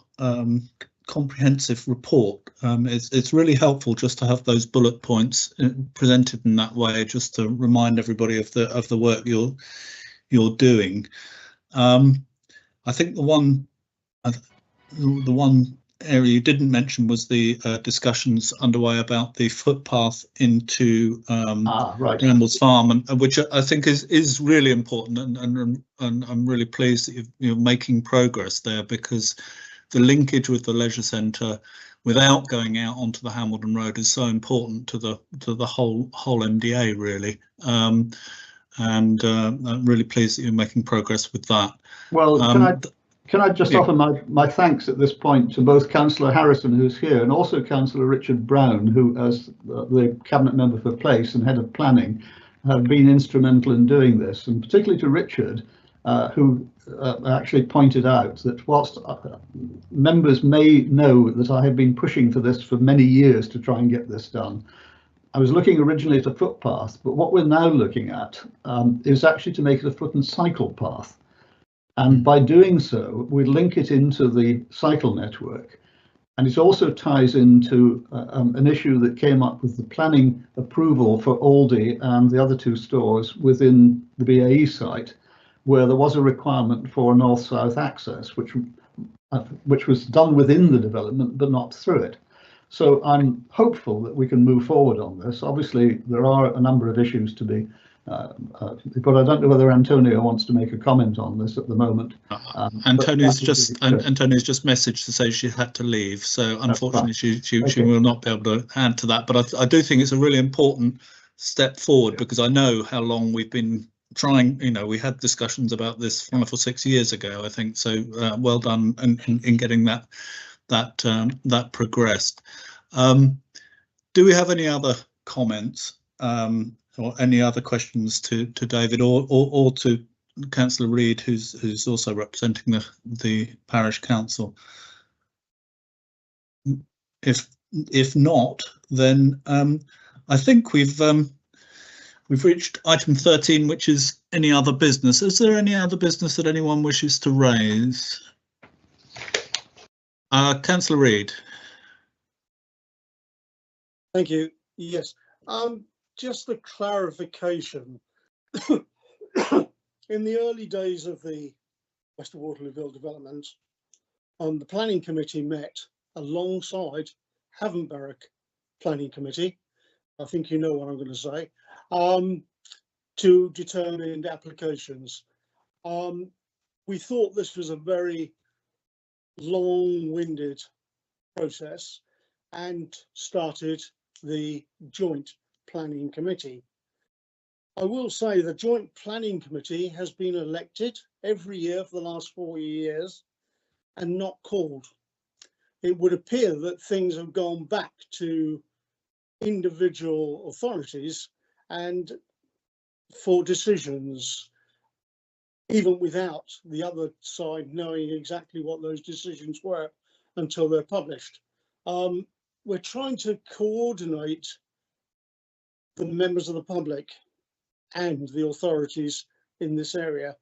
comprehensive report. It's really helpful just to have those bullet points presented in that way, just to remind everybody of the work you're doing. I think the one area you didn't mention was the discussions underway about the footpath into Brambles Farm, and which I think is really important, and I'm really pleased that you're making progress there, because the linkage with the leisure centre without going out onto the Hambledon Road is so important to the whole MDA, really. And I'm really pleased that you're making progress with that. Well, can I just offer my thanks at this point to both Councillor Harrison, who's here, and also Councillor Richard Brown, who, as the Cabinet Member for Place and Head of Planning, have been instrumental in doing this, and particularly to Richard, who actually pointed out that whilst members may know that I have been pushing for this for many years to try and get this done, I was looking originally at a footpath, but what we're now looking at is actually to make it a foot and cycle path. And by doing so, we link it into the cycle network. And it also ties into an issue that came up with the planning approval for Aldi and the other two stores within the BAE site, where there was a requirement for north-south access, which was done within the development, but not through it. So I'm hopeful that we can move forward on this. Obviously, there are a number of issues to be but I don't know whether Antonio wants to make a comment on this at the moment. Antonio's just messaged to say she had to leave, so unfortunately she will not be able to add to that. But I do think it's a really important step forward, because I know how long we've been trying. You know, we had discussions about this 5 or 6 years ago, I think. So well done in getting that progressed. Do we have any other comments? Or any other questions to David or to Councillor Reid, who's also representing the Parish Council? If not, then I think we've reached item 13, which is any other business. Is there any other business that anyone wishes to raise? Councillor Reid. Thank you. Yes. Just a clarification. In the early days of the West Waterlooville development, the planning committee met alongside Havenborough Planning Committee, I think you know what I'm going to say, to determined applications. We thought this was a very long-winded process and started the Joint Planning Committee. I will say the Joint Planning Committee has been elected every year for the last 4 years and not called. It would appear that things have gone back to individual authorities and for decisions, even without the other side knowing exactly what those decisions were until they're published. We're trying to coordinate the members of the public and the authorities in this area.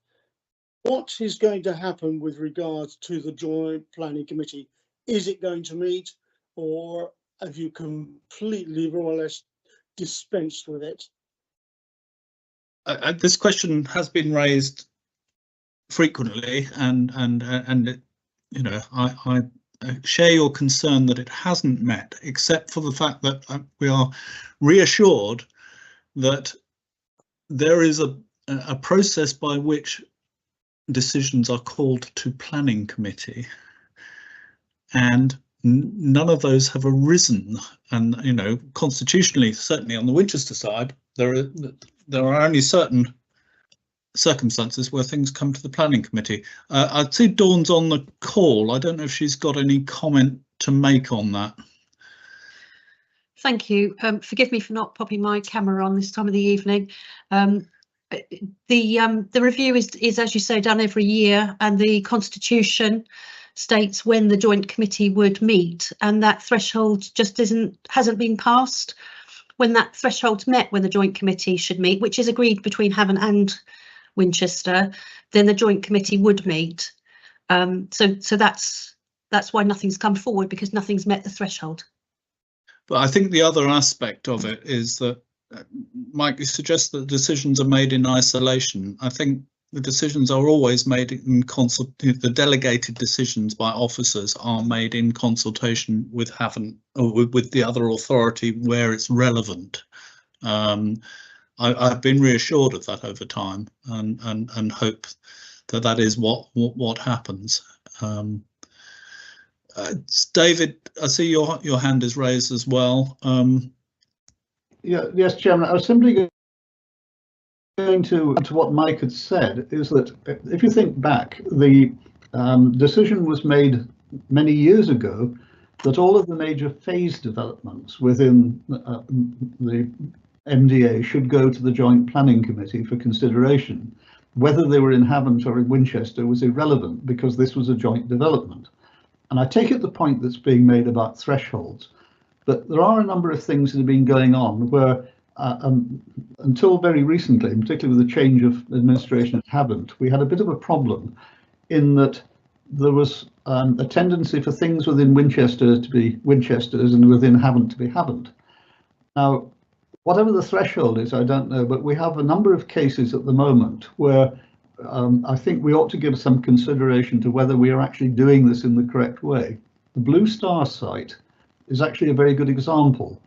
What is going to happen with regards to the Joint Planning Committee? Is it going to meet, or have you completely more or less dispensed with it? This question has been raised frequently, and you know, I share your concern that it hasn't met, except for the fact that we are reassured that there is a process by which decisions are called to planning committee, and none of those have arisen. And you know, constitutionally, certainly on the Winchester side, there are only certain circumstances where things come to the planning committee. I see Dawn's on the call. I don't know if she's got any comment to make on that. Thank you. Forgive me for not popping my camera on this time of the evening. The review is, as you say, done every year, and the Constitution states when the Joint Committee would meet, and that threshold just hasn't been passed. When that threshold's met, when the Joint Committee should meet, which is agreed between Havant and Winchester, then the Joint Committee would meet. So that's why nothing's come forward, because nothing's met the threshold. But I think the other aspect of it is that, Mike, you suggest that decisions are made in isolation. I think the decisions are always made in the delegated decisions by officers are made in consultation with Havant or with the other authority where it's relevant. I've been reassured of that over time, and hope that that is what happens. David, I see your hand is raised as well. Yes, Chairman. I was simply going to what Mike had said, is that if you think back, the decision was made many years ago that all of the major phase developments within the MDA should go to the Joint Planning Committee for consideration. Whether they were in Havant or in Winchester was irrelevant, because this was a joint development. And I take it the point that's being made about thresholds, but there are a number of things that have been going on where until very recently, particularly with the change of administration at Havant, we had a bit of a problem in that there was a tendency for things within Winchester to be Winchesters and within Havant to be Havant. Now, whatever the threshold is, I don't know, but we have a number of cases at the moment where I think we ought to give some consideration to whether we are actually doing this in the correct way. The Blue Star site is actually a very good example,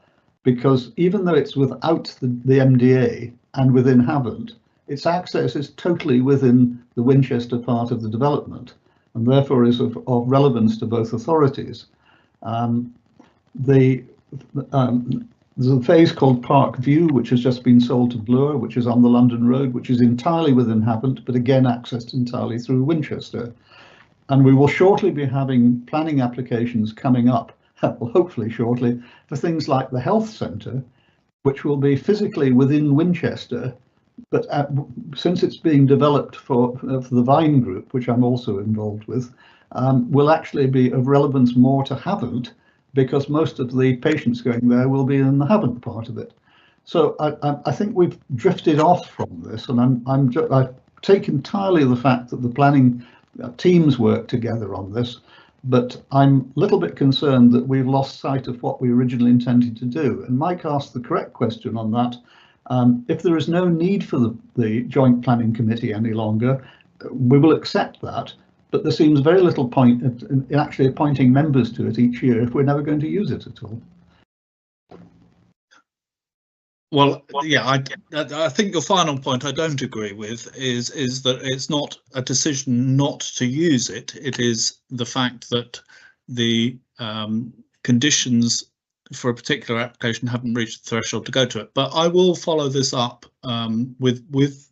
because even though it's without the MDA and within Havant, its access is totally within the Winchester part of the development, and therefore is of relevance to both authorities. There's a phase called Park View, which has just been sold to Bloor, which is on the London Road, which is entirely within Havant, but again accessed entirely through Winchester. And we will shortly be having planning applications coming up, well, hopefully shortly, for things like the health centre, which will be physically within Winchester, but since it's being developed for the Vine Group, which I'm also involved with, will actually be of relevance more to Havant, because most of the patients going there will be in the Havant part of it. So I think we've drifted off from this, and I take entirely the fact that the planning teams work together on this, but I'm a little bit concerned that we've lost sight of what we originally intended to do. And Mike asked the correct question on that. If there is no need for the Joint Planning Committee any longer, we will accept that. But there seems very little point in actually appointing members to it each year if we're never going to use it at all. Well, yeah, I think your final point I don't agree with is that it's not a decision not to use it. It is the fact that the conditions for a particular application haven't reached the threshold to go to it. But I will follow this up with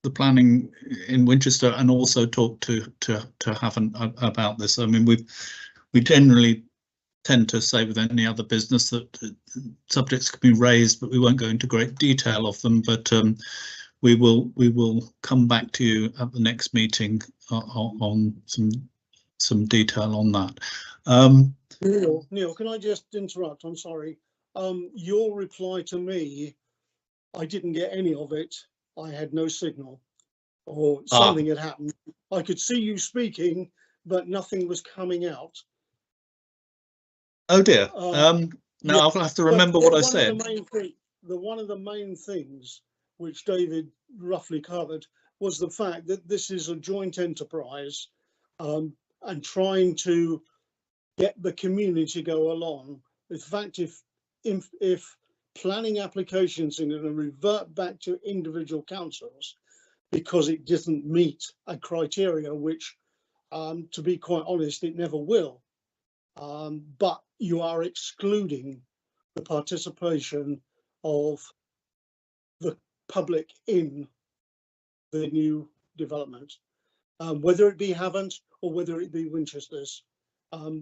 the planning in Winchester and also talk to Haven about this. I mean, we generally tend to say with any other business that subjects can be raised, but we won't go into great detail of them. But we will come back to you at the next meeting on some detail on that. Neil, can I just interrupt? I'm sorry. Your reply to me, I didn't get any of it. I had no signal, or something had happened. I could see you speaking, but nothing was coming out. Oh dear. Now yeah, I'll have to remember what I said. One of the main things which David roughly covered was the fact that this is a joint enterprise, and trying to get the community to go along. In fact, if planning applications are going to revert back to individual councils because it doesn't meet a criteria, which, to be quite honest, it never will. But you are excluding the participation of the public in the new development, whether it be Havant or whether it be Winchester's.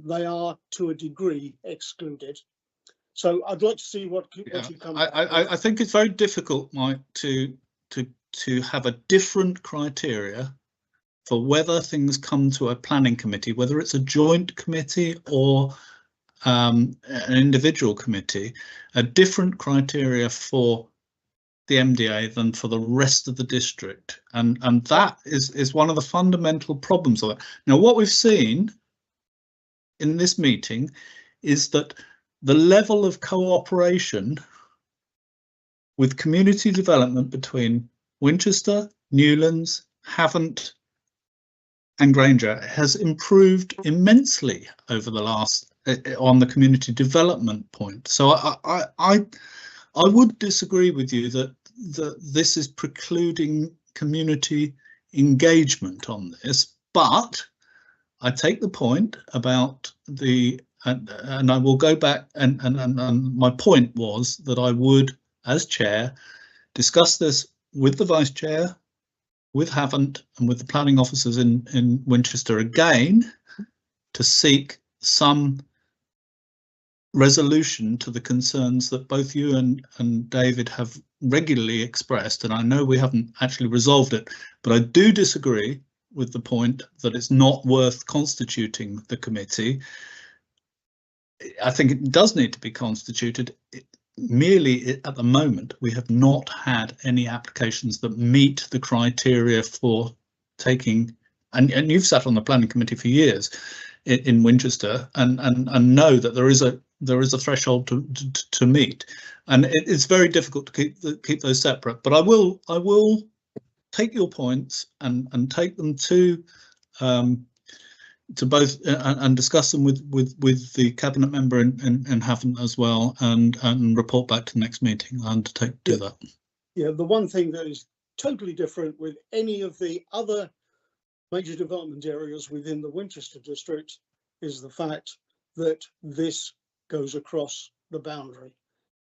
They are to a degree excluded. So I'd like to see what you come back with. I think it's very difficult, Mike, to have a different criteria for whether things come to a planning committee, whether it's a joint committee or an individual committee, a different criteria for the MDA than for the rest of the district, and that is one of the fundamental problems of it. Now, what we've seen in this meeting is that the level of cooperation with community development between Winchester, Newlands, Havant and Granger has improved immensely over the last on the community development point. So I would disagree with you that this is precluding community engagement on this, but I take the point about the and I will go back and my point was that I would, as chair, discuss this with the vice chair, with Havant and with the planning officers in Winchester again to seek some resolution to the concerns that both you and David have regularly expressed, and I know we haven't actually resolved it, but I do disagree with the point that it's not worth constituting the committee. I think it does need to be constituted. Merely at the moment, we have not had any applications that meet the criteria for taking, and you've sat on the planning committee for years in Winchester and know that there is a threshold to meet, and it's very difficult to keep those separate. But I will take your points and take them to both and discuss them with the cabinet member and Havant as well, and report back to the next meeting. I undertake to do that. Yeah, the one thing that is totally different with any of the other major development areas within the Winchester district is the fact that this goes across the boundary.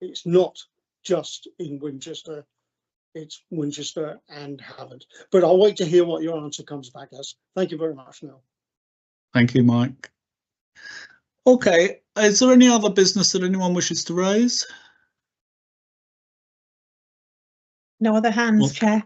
It's not just in Winchester, it's Winchester and Havant. But I'll wait to hear what your answer comes back as. Thank you very much, Neil. Thank you, Mike. Okay, is there any other business that anyone wishes to raise? No other hands, Chair.